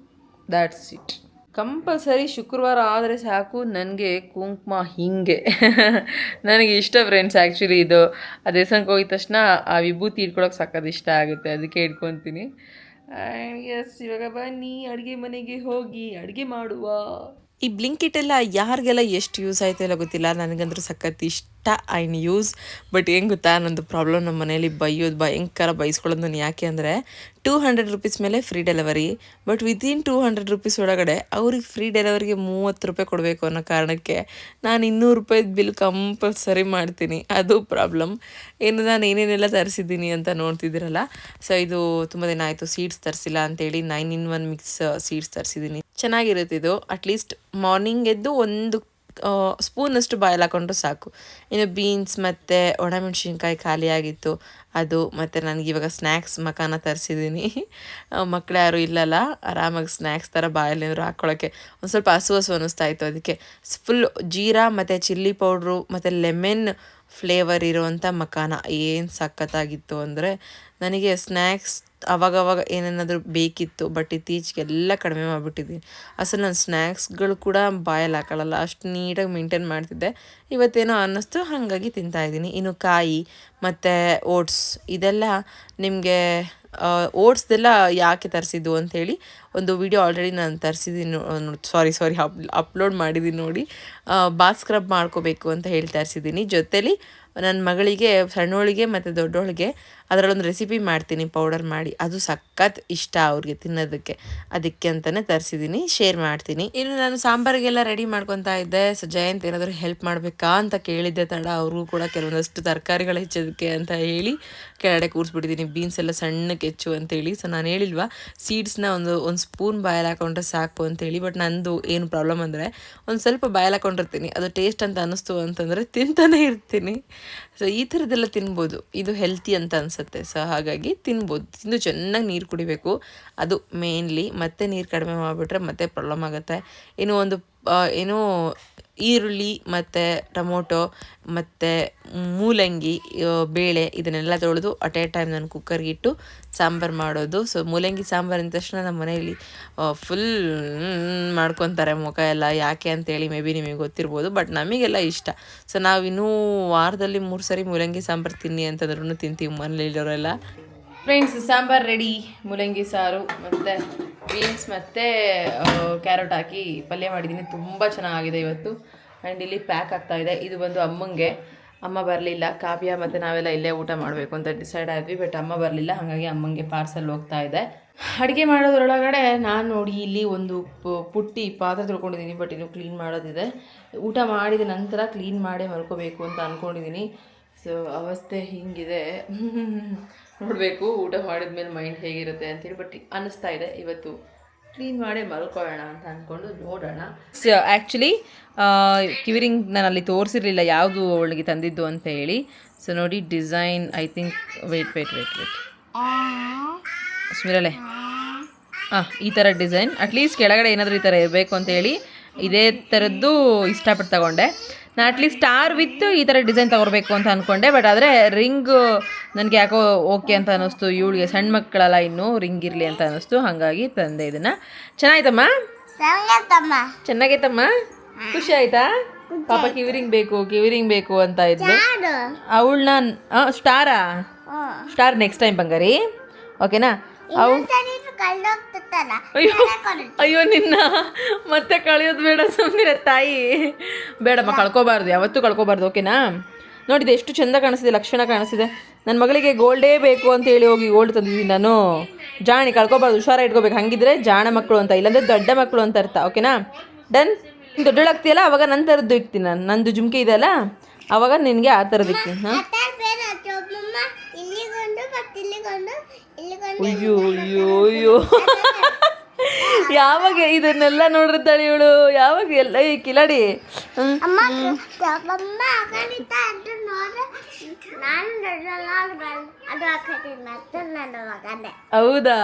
That's it. ಕಂಪಲ್ಸರಿ ಶುಕ್ರವಾರ ಆದರೆ ಸಾಕು ನನಗೆ ಕುಂಕುಮ ಹೀಗೆ. ನನಗೆ ಇಷ್ಟ ಫ್ರೆಂಡ್ಸ್ ಆ್ಯಕ್ಚುಲಿ ಇದು. ಆ ದೇವಸ್ಥಾನಕ್ಕೆ ಹೋಗಿದ ತಕ್ಷಣ ಆ ವಿಭೂತಿ ಇಟ್ಕೊಳಕ್ಕೆ ಸಕ್ಕತ್ ಇಷ್ಟ ಆಗುತ್ತೆ, ಅದಕ್ಕೆ ಇಟ್ಕೊತೀನಿ. ಇವಾಗ ಬನ್ನಿ ಅಡುಗೆ ಮನೆಗೆ ಹೋಗಿ ಅಡುಗೆ ಮಾಡುವ. ಈ ಬ್ಲಿಂಕಿಟೆಲ್ಲ ಯಾರಿಗೆಲ್ಲ ಎಷ್ಟು ಯೂಸ್ ಆಯಿತು ಎಲ್ಲ ಗೊತ್ತಿಲ್ಲ, ನನಗಂದ್ರೂ ಸಖತ್ ಇಷ್ಟ. ಐನ್ ಯೂಸ್. ಬಟ್ ಏನು ಗೊತ್ತಾ, ನಂದು ಪ್ರಾಬ್ಲಮ್, ನಮ್ಮ ಮನೇಲಿ ಭಯಂಕರ ಬೈಸ್ಕೊಳ್ಳೋದು. ನಾನು ಯಾಕೆ ಅಂದರೆ 200 ರುಪೀಸ್ ಮೇಲೆ free delivery, but within 200 rupees ಒಳಗಡೆ ಅವ್ರಿಗೆ ಫ್ರೀ ಡೆಲಿವರಿಗೆ 30 ರೂಪಾಯಿ ಕೊಡಬೇಕು ಅನ್ನೋ ಕಾರಣಕ್ಕೆ ನಾನು 200 ರೂಪಾಯಿದು ಬಿಲ್ ಕಂಪಲ್ಸರಿ ಮಾಡ್ತೀನಿ. ಅದು ಪ್ರಾಬ್ಲಮ್. ನಾನು ಏನೇನೆಲ್ಲ ತರಿಸಿದ್ದೀನಿ ಅಂತ ನೋಡ್ತಿದ್ದೀರಲ್ಲ. ಸೊ ಇದು ತುಂಬ ದಿನ ಆಯಿತು ಸೀಡ್ಸ್ ತರಿಸಿಲ್ಲ ಅಂತೇಳಿ 9-in-1 ಮಿಕ್ಸ್ ಸೀಡ್ಸ್ ತರಿಸಿದ್ದೀನಿ. ಚೆನ್ನಾಗಿರುತ್ತೆ ಇದು. ಅಟ್ಲೀಸ್ಟ್ ಮಾರ್ನಿಂಗ್ ಎದ್ದು ಒಂದು ಸ್ಪೂನಷ್ಟು ಬಾಯಲ್ಲಿ ಹಾಕೊಂಡ್ರು ಸಾಕು. ಇನ್ನು ಬೀನ್ಸ್ ಮತ್ತು ಒಣಮೆಣ್ಸಿನ್ಕಾಯಿ ಖಾಲಿಯಾಗಿತ್ತು ಅದು. ಮತ್ತು ನನಗಿವಾಗ ಸ್ನ್ಯಾಕ್ಸ್ ಮಕಾನ ತರಿಸಿದ್ದೀನಿ. ಮಕ್ಕಳು ಯಾರೂ ಇಲ್ಲಲ್ಲ, ಆರಾಮಾಗಿ ಸ್ನ್ಯಾಕ್ಸ್ ಥರ ಬಾಯಲ್ಲಿ ಏನಾದ್ರು ಹಾಕ್ಕೊಳ್ಳೋಕ್ಕೆ ಒಂದು ಸ್ವಲ್ಪ ಹಸು ಅನ್ನಿಸ್ತಾ ಇತ್ತು. ಅದಕ್ಕೆ ಫುಲ್ ಜೀರಾ ಮತ್ತು ಚಿಲ್ಲಿ ಪೌಡ್ರು ಮತ್ತು ಲೆಮನ್ ಫ್ಲೇವರ್ ಇರುವಂಥ ಮಖಾನ ಏನು ಸಖತ್ತಾಗಿತ್ತು ಅಂದರೆ ನನಗೆ ಸ್ನ್ಯಾಕ್ಸ್ ಅವಾಗವಾಗ ಏನೇನಾದರೂ ಬೇಕಿತ್ತು. ಬಟ್ ಇತ್ತೀಚೆಗೆ ಎಲ್ಲ ಕಡಿಮೆ ಮಾಡಿಬಿಟ್ಟಿದ್ದೀನಿ. ಅಸಲು ನಾನು ಸ್ನ್ಯಾಕ್ಸ್ಗಳು ಕೂಡ ಬಾಯಲ್ಲಿ ಹಾಕೊಳ್ಳಲ್ಲ, ಅಷ್ಟು ನೀಟಾಗಿ ಮೇಂಟೈನ್ ಮಾಡ್ತಿದ್ದೆ. ಇವತ್ತೇನೋ ಅನ್ನಿಸ್ತು ಹಾಗಾಗಿ ತಿಂತಾಯಿದ್ದೀನಿ. ಇನ್ನು ಕಾಯಿ ಮತ್ತು ಓಟ್ಸ್ ಇದೆಲ್ಲ ನಿಮಗೆ ಓಟ್ಸ್ದೆಲ್ಲ ಯಾಕೆ ತರಿಸಿದ್ದು ಅಂಥೇಳಿ ಒಂದು ವಿಡಿಯೋ ಆಲ್ರೆಡಿ ನಾನು ತರಿಸಿದ್ದೀನಿ, ಸಾರಿ ಅಪ್ಲೋಡ್ ಮಾಡಿದ್ದೀನಿ ನೋಡಿ. ಬಾತ್ ಸ್ಕ್ರಬ್ ಮಾಡ್ಕೋಬೇಕು ಅಂತ ಹೇಳಿ ತರಿಸಿದ್ದೀನಿ. ಜೊತೆಲಿ ನನ್ನ ಮಗಳಿಗೆ, ಸಣ್ಣೋಳಿಗೆ ಮತ್ತು ದೊಡ್ಡೋಳಿಗೆ ಅದರಲ್ಲೊಂದು ರೆಸಿಪಿ ಮಾಡ್ತೀನಿ ಪೌಡರ್ ಮಾಡಿ. ಅದು ಸಖತ್ ಇಷ್ಟ ಅವ್ರಿಗೆ ತಿನ್ನೋದಕ್ಕೆ, ಅದಕ್ಕೆ ಅಂತಲೇ ತರಿಸಿದ್ದೀನಿ, ಶೇರ್ ಮಾಡ್ತೀನಿ. ಇನ್ನು ನಾನು ಸಾಂಬಾರಿಗೆಲ್ಲ ರೆಡಿ ಮಾಡ್ಕೊತಾ ಇದ್ದೆ. ಸೊ ಜಯಂತ್ ಏನಾದರೂ ಹೆಲ್ಪ್ ಮಾಡಬೇಕಾ ಅಂತ ಕೇಳಿದ್ದೆ ತಡ. ಅವರು ಕೂಡ ಕೆಲವೊಂದಷ್ಟು ತರಕಾರಿಗಳು ಹೆಚ್ಚೋದಕ್ಕೆ ಅಂತ ಹೇಳಿ ಕೆಳಗಡೆ ಕೂರಿಸ್ಬಿಟ್ಟಿದ್ದೀನಿ. ಬೀನ್ಸ್ ಎಲ್ಲ ಸಣ್ಣಕ್ಕೆ ಹೆಚ್ಚು ಅಂತೇಳಿ. ಸೊ ನಾನು ಹೇಳಿಲ್ವಾ, ಸೀಡ್ಸ್ನ ಒಂದು ಸ್ಪೂನ್ ಬಾಯಲ್ಲಿ ಹಾಕೊಂಡ್ರೆ ಸಾಕು ಅಂತೇಳಿ. ಬಟ್ ನಂದು ಏನು ಪ್ರಾಬ್ಲಮ್ ಅಂದರೆ ಒಂದು ಸ್ವಲ್ಪ ಬಾಯಲ್ಲಿ ಹಾಕೊಂಡಿರ್ತೀನಿ, ಅದು ಟೇಸ್ಟ್ ಅಂತ ಅನ್ನಿಸ್ತು ಅಂತಂದರೆ ತಿಂತಾನೆ ಇರ್ತೀನಿ. ಸೊ ಈ ಥರದ್ದೆಲ್ಲ ತಿನ್ಬೋದು, ಇದು ಹೆಲ್ತಿ ಅಂತ ಅನಿಸುತ್ತೆ. ಸೊ ಹಾಗಾಗಿ ತಿನ್ಬೋದು, ತಿಂದು ಚೆನ್ನಾಗಿ ನೀರು ಕುಡಿಬೇಕು, ಅದು ಮೇನ್ಲಿ. ಮತ್ತೆ ನೀರು ಕಡಿಮೆ ಮಾಡಿಬಿಟ್ರೆ ಮತ್ತೆ ಪ್ರಾಬ್ಲಮ್ ಆಗುತ್ತೆ. ಏನು ಈರುಳ್ಳಿ ಮತ್ತು ಟೊಮೊಟೊ ಮತ್ತು ಮೂಲಂಗಿ, ಬೇಳೆ ಇದನ್ನೆಲ್ಲ ತೊಳೆದು ಅಟ್ ಎ ಟೈಮ್ ನಾನು ಕುಕ್ಕರ್ಗೆ ಇಟ್ಟು ಸಾಂಬಾರು ಮಾಡೋದು. ಸೊ ಮೂಲಂಗಿ ಸಾಂಬಾರು ಅಂದ ತಕ್ಷಣ ನಮ್ಮ ಮನೆಯಲ್ಲಿ ಫುಲ್ ಮಾಡ್ಕೊತಾರೆ ಮುಖ ಎಲ್ಲ. ಯಾಕೆ ಅಂತೇಳಿ ಮೇ ಬಿ ನಿಮಗೆ ಗೊತ್ತಿರ್ಬೋದು, ಬಟ್ ನಮಗೆಲ್ಲ ಇಷ್ಟ. ಸೊ ನಾವಿನ್ನೂ ವಾರದಲ್ಲಿ 3 ಸರಿ ಮೂಲಂಗಿ ಸಾಂಬಾರು ತಿನ್ನಿ ಅಂತಂದ್ರೂ ತಿಂತೀವಿ ಮನೇಲಿರೋರೆಲ್ಲ. Friends, sambar ready. ಮೂಲಂಗಿ ಸಾರು ಮತ್ತು ಬೀನ್ಸ್ ಮತ್ತು ಕ್ಯಾರೆಟ್ ಹಾಕಿ ಪಲ್ಯ ಮಾಡಿದ್ದೀನಿ. ತುಂಬ ಚೆನ್ನಾಗಿದೆ ಇವತ್ತು. ಆ್ಯಂಡ್ ಇಲ್ಲಿ ಪ್ಯಾಕ್ ಆಗ್ತಾಯಿದೆ. ಇದು ಬಂದು ಅಮ್ಮಂಗೆ. ಅಮ್ಮ ಬರಲಿಲ್ಲ, ಕಾವ್ಯ ಮತ್ತು ನಾವೆಲ್ಲ ಇಲ್ಲೇ ಊಟ ಮಾಡಬೇಕು ಅಂತ ಡಿಸೈಡ್ ಆದ್ವಿ. ಬಟ್ ಅಮ್ಮ ಬರಲಿಲ್ಲ, ಹಾಗಾಗಿ ಅಮ್ಮಂಗೆ ಪಾರ್ಸಲ್ ಹೋಗ್ತಾ ಇದೆ. ಅಡುಗೆ ಮಾಡೋದ್ರೊಳಗಡೆ ನಾನು ನೋಡಿ ಇಲ್ಲಿ ಒಂದು ಪುಟ್ಟಿ ಪಾತ್ರೆ ತೊಳ್ಕೊಂಡಿದ್ದೀನಿ. ಬಟ್ ಇನ್ನು ಕ್ಲೀನ್ ಮಾಡೋದಿದೆ. ಊಟ ಮಾಡಿದ ನಂತರ ಕ್ಲೀನ್ ಮಾಡೇ ಮಲ್ಕೋಬೇಕು ಅಂತ ಅಂದ್ಕೊಂಡಿದ್ದೀನಿ. ಸೊ ಅವಸ್ಥೆ ಹೀಗಿದೆ, ನೋಡಬೇಕು ಊಟ ಮಾಡಿದ್ಮೇಲೆ ಮೈಂಡ್ ಹೇಗಿರುತ್ತೆ ಅಂತೇಳಿ. ಬಟ್ ಅನ್ನಿಸ್ತಾ ಇದೆ ಇವತ್ತು ಕ್ಲೀನ್ ಮಾಡೇ ಮಲ್ಕೊಳ್ಳೋಣ ಅಂತ ಅಂದ್ಕೊಂಡು ನೋಡೋಣ. ಸೊ ಆ್ಯಕ್ಚುಲಿ ಕಿವಿರಿಂಗ್ ನಾನು ಅಲ್ಲಿ ತೋರಿಸಿರಲಿಲ್ಲ ಯಾವುದು ಅವಳಿಗೆ ತಂದಿದ್ದು ಅಂತ ಹೇಳಿ. ಸೊ ನೋಡಿ ಡಿಸೈನ್, ಐ ಥಿಂಕ್ ವೇಟ್ ಸ್ಮಿರಲೆ, ಈ ಥರ ಡಿಸೈನ್. ಅಟ್ಲೀಸ್ಟ್ ಕೆಳಗಡೆ ಏನಾದರೂ ಈ ಥರ ಇರಬೇಕು ಅಂತ ಹೇಳಿ ಇದೇ ಥರದ್ದು ಇಷ್ಟಪಟ್ಟು ತಗೊಂಡೆ. ನಾನು ಅಟ್ಲೀಸ್ಟ್ ಸ್ಟಾರ್ ವಿತ್ ಈ ಥರ ಡಿಸೈನ್ ತೊಗೊಳ್ಬೇಕು ಅಂತ ಅಂದ್ಕೊಂಡೆ. ಬಟ್ ಆದರೆ ರಿಂಗು ನನಗೆ ಯಾಕೋ ಓಕೆ ಅಂತ ಅನ್ನಿಸ್ತು. ಇವಳಿಗೆ ಸಣ್ಣ ಮಕ್ಕಳೆಲ್ಲ ಇನ್ನೂ ರಿಂಗ್ ಇರಲಿ ಅಂತ ಅನ್ನಿಸ್ತು, ಹಾಗಾಗಿ ತಂದೆ ಇದನ್ನು. ಚೆನ್ನಾಯ್ತಮ್ಮ, ಚೆನ್ನಾಗೈತಮ್ಮ, ಖುಷಿ ಆಯಿತಾ? ಪಾಪ ಕಿವಿರಿಂಗ್ ಬೇಕು ಅಂತ ಇದ್ಲು ಅವಳನ್ನ. ಸ್ಟಾರ್ ನೆಕ್ಸ್ಟ್ ಟೈಮ್ ಬಂಗಾರಿ, ಓಕೆನಾ? ಅಯ್ಯೋ ನಿನ್ನ ಮತ್ತೆ ಕಳೆಯೋದು ಬೇಡ, ಸುಮ್ಮನೆ ತಾಯಿ, ಬೇಡಮ್ಮ, ಕಳ್ಕೊಬಾರ್ದು, ಯಾವತ್ತೂ ಕಳ್ಕೊಬಾರ್ದು, ಓಕೆನಾ? ನೋಡಿದೆ ಎಷ್ಟು ಚೆಂದ ಕಾಣಿಸ್ತಿದೆ, ಲಕ್ಷಣ ಕಾಣಿಸ್ತಿದೆ. ನನ್ನ ಮಗಳಿಗೆ ಗೋಲ್ಡೇ ಬೇಕು ಅಂತ ಹೇಳಿ ಹೋಗಿ ಗೋಲ್ಡ್ ತಂದಿದ್ದೀನಿ ನಾನು. ಜಾಣಿ, ಕಳ್ಕೊಬಾರ್ದು, ಹುಷಾರ ಇಟ್ಕೋಬೇಕು. ಹಂಗಿದ್ರೆ ಜಾಣ ಮಕ್ಕಳು ಅಂತ, ಇಲ್ಲಾಂದರೆ ದೊಡ್ಡ ಮಕ್ಕಳು ಅಂತ ಅರ್ಥ, ಓಕೆನಾ? ಡನ್. ದೊಡ್ಡಳಾಗ್ತೀಯಲ್ಲ ಅವಾಗ ನನ್ನ ಥರದ್ದು ಇಕ್ತೀನಿ ನಾನು. ನಂದು ಜುಮ್ಕೆ ಇದೆಯಲ್ಲ ಅವಾಗ ನಿನಗೆ ಆ ಥರದ್ದು ಇಕ್ತೀನಿ. ಹಾಂ, ಅಯ್ಯೋ ಯಾವಾಗ ಇದನ್ನೆಲ್ಲ ನೋಡಿರ್ತಾಳೆ ಇವಳು, ಯಾವಾಗ ಎಲ್ಲ ಈ ಕಿಲಾಡಿ. ಹೌದಾ,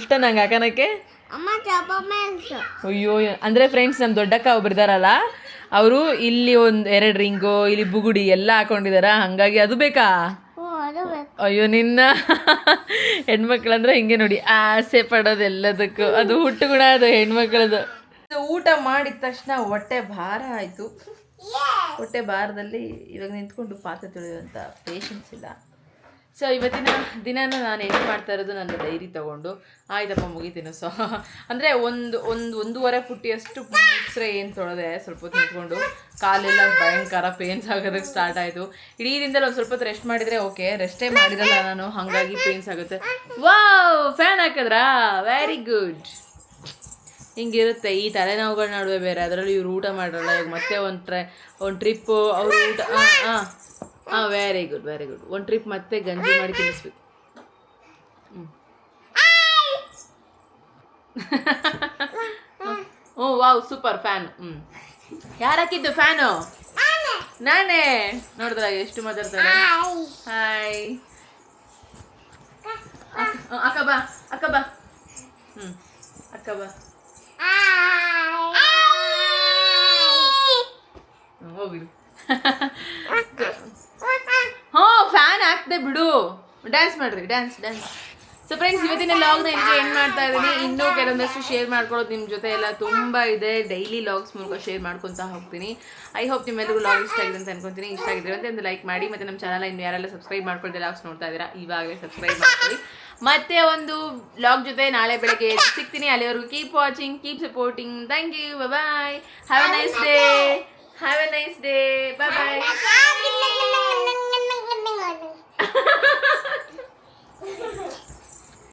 ಇಷ್ಟ ನಂಗೆ ಹಾಕನಕ್ಕೆ. ಅಯ್ಯೋ, ಅಂದರೆ ಫ್ರೆಂಡ್ಸ್, ನಮ್ಮ ದೊಡ್ಡಕ್ಕ ಒಬ್ರು ಇದ್ದಾರಲ್ಲ, ಅವರು ಇಲ್ಲಿ 2 ರಿಂಗು, ಇಲ್ಲಿ ಬುಗುಡಿ ಎಲ್ಲ ಹಾಕೊಂಡಿದಾರ, ಹಾಗಾಗಿ ಅದು ಬೇಕಾ? ಅಯ್ಯೋ ನಿನ್ನ ಹೆಣ್ಮಕ್ಳಂದ್ರೆ ಹಿಂಗೆ ನೋಡಿ, ಆಸೆ ಪಡೋದೆಲ್ಲದಕ್ಕೂ. ಅದು ಹುಟ್ಟು ಗುಣ, ಅದು ಹೆಣ್ಮಕ್ಳದು. ಊಟ ಮಾಡಿದ ತಕ್ಷಣ ಹೊಟ್ಟೆ ಭಾರ ಆಯಿತು. ಹೊಟ್ಟೆ ಭಾರದಲ್ಲಿ ಇವಾಗ ನಿಂತ್ಕೊಂಡು ಪಾತ್ರೆ ತೊಳೆಯುವಂಥ ಪೇಷನ್ಸ್ ಇಲ್ಲ. ಸೊ ಇವತ್ತಿನ ದಿನಾನ ನಾನು ಏನು ಮಾಡ್ತಾ ಇರೋದು, ನನ್ನ ಡೈರಿ ತೊಗೊಂಡು ಆಯ್ತಪ್ಪ ಮುಗಿತೀನಿ. ಸೊ ಅಂದರೆ ಒಂದೂವರೆ ಪುಟ್ಟಿಯಷ್ಟು ಮುಗಿಸ್ರೆ ಏನು ತೊಳೆದೆ, ಸ್ವಲ್ಪ ಹೊತ್ತು ನಿಂತ್ಕೊಂಡು ಕಾಲೆಲ್ಲ ಭಯಂಕರ ಪೇನ್ಸ್ ಆಗೋದಕ್ಕೆ ಸ್ಟಾರ್ಟ್ ಆಯಿತು. ಇಡೀ ದಿನದಲ್ಲಿ ಒಂದು ಸ್ವಲ್ಪ ಹೊತ್ತು ರೆಸ್ಟ್ ಮಾಡಿದರೆ ಓಕೆ, ರೆಸ್ಟೇ ಮಾಡಿರಲ್ಲ ನಾನು, ಹಾಗಾಗಿ ಪೇನ್ಸ್ ಆಗುತ್ತೆ. ವಾವ್, ಫ್ಯಾನ್ ಹಾಕಿದ್ರಾ? Very good. ಹಿಂಗಿರುತ್ತೆ ಈ ತಲೆನೋವುಗಳ ನಡುವೆ ಬೇರೆ, ಅದರಲ್ಲಿ ಇವ್ರು ಊಟ ಮಾಡಿರಲ್ಲ. ಇವಾಗ ಮತ್ತೆ ಒಂದು ಟ್ರಿಪ್ಪು ಅವರು ಊಟ. Very good. ಒಂದು ಟ್ರಿಪ್ ಮತ್ತೆ ಗಂಜಿ ಮಾಡಿ ತಿನ್ನಿಸ್ಬೇಕು. Wow, super fan. ಯಾರು ಹಾಕಿದ್ದು ಫ್ಯಾನು? ನಾನೇ. ನೋಡಿದ್ರ ಎಷ್ಟು ಮಾತಾಡ್ತಾರೆ. ಹಾಯ್ ಅಕ್ಕ ಬಾ. ಅಕ್ಕ ಬಾ. ಹೋಗಿರು. ಹ್ಞೂ ಫ್ಯಾನ್ ಹಾಕ್ದೆ ಬಿಡು. ಡ್ಯಾನ್ಸ್ ಮಾಡ್ರಿ, ಡ್ಯಾನ್ಸ್. ಸೊ ಫ್ರೆಂಡ್ಸ್, ಇವತ್ತಿನ ಲಾಗ್ನ ಇಲ್ಲಿಗೆ ಎಂಡ್ ಮಾಡ್ತಾ ಇದ್ದೀನಿ. ಇನ್ನೂ ಕೆಲವೊಂದಷ್ಟು ಶೇರ್ ಮಾಡ್ಕೊಳ್ಳೋದು ನಿಮ್ಮ ಜೊತೆ ಎಲ್ಲ ತುಂಬ ಇದೆ. ಡೈಲಿ ಲಾಗ್ಸ್ ಮೂಲಕ ಶೇರ್ ಮಾಡ್ಕೊತಾ ಹೋಗ್ತೀನಿ. ಐ ಹೋಪ್ ನಿಮ್ಮೆಲ್ಲರಿಗೂ ಲಾಗ್ ಇಷ್ಟ ಆಗಿದೆ ಅಂತ ಅನ್ಕೊಂತೀನಿ. ಇಷ್ಟ ಆಗಿದ್ರೆ ಅಂತ ಒಂದು ಲೈಕ್ ಮಾಡಿ. ಮತ್ತು ನಮ್ಮ ಚಾನಲ್ ಇನ್ನು ಯಾರೆಲ್ಲ ಸಬ್ಸ್ಕ್ರೈಬ್ ಮಾಡ್ಕೊಳ್ದೆ ಲಾಗ್ಸ್ ನೋಡ್ತಾ ಇದ್ದೀರಾ, ಇವಾಗಲೇ ಸಬ್ಸ್ಕ್ರೈಬ್ ಮಾಡ್ಕೊಳ್ಳಿ. ಮತ್ತೆ ಒಂದು ಲಾಗ್ ಜೊತೆ ನಾಳೆ ಬೆಳಗ್ಗೆ ಸಿಗ್ತೀನಿ. ಅಲ್ಲಿವರೆಗೂ keep watching, keep supporting. Thank you, bye. Have a nice day. Have a nice day. Bye bye.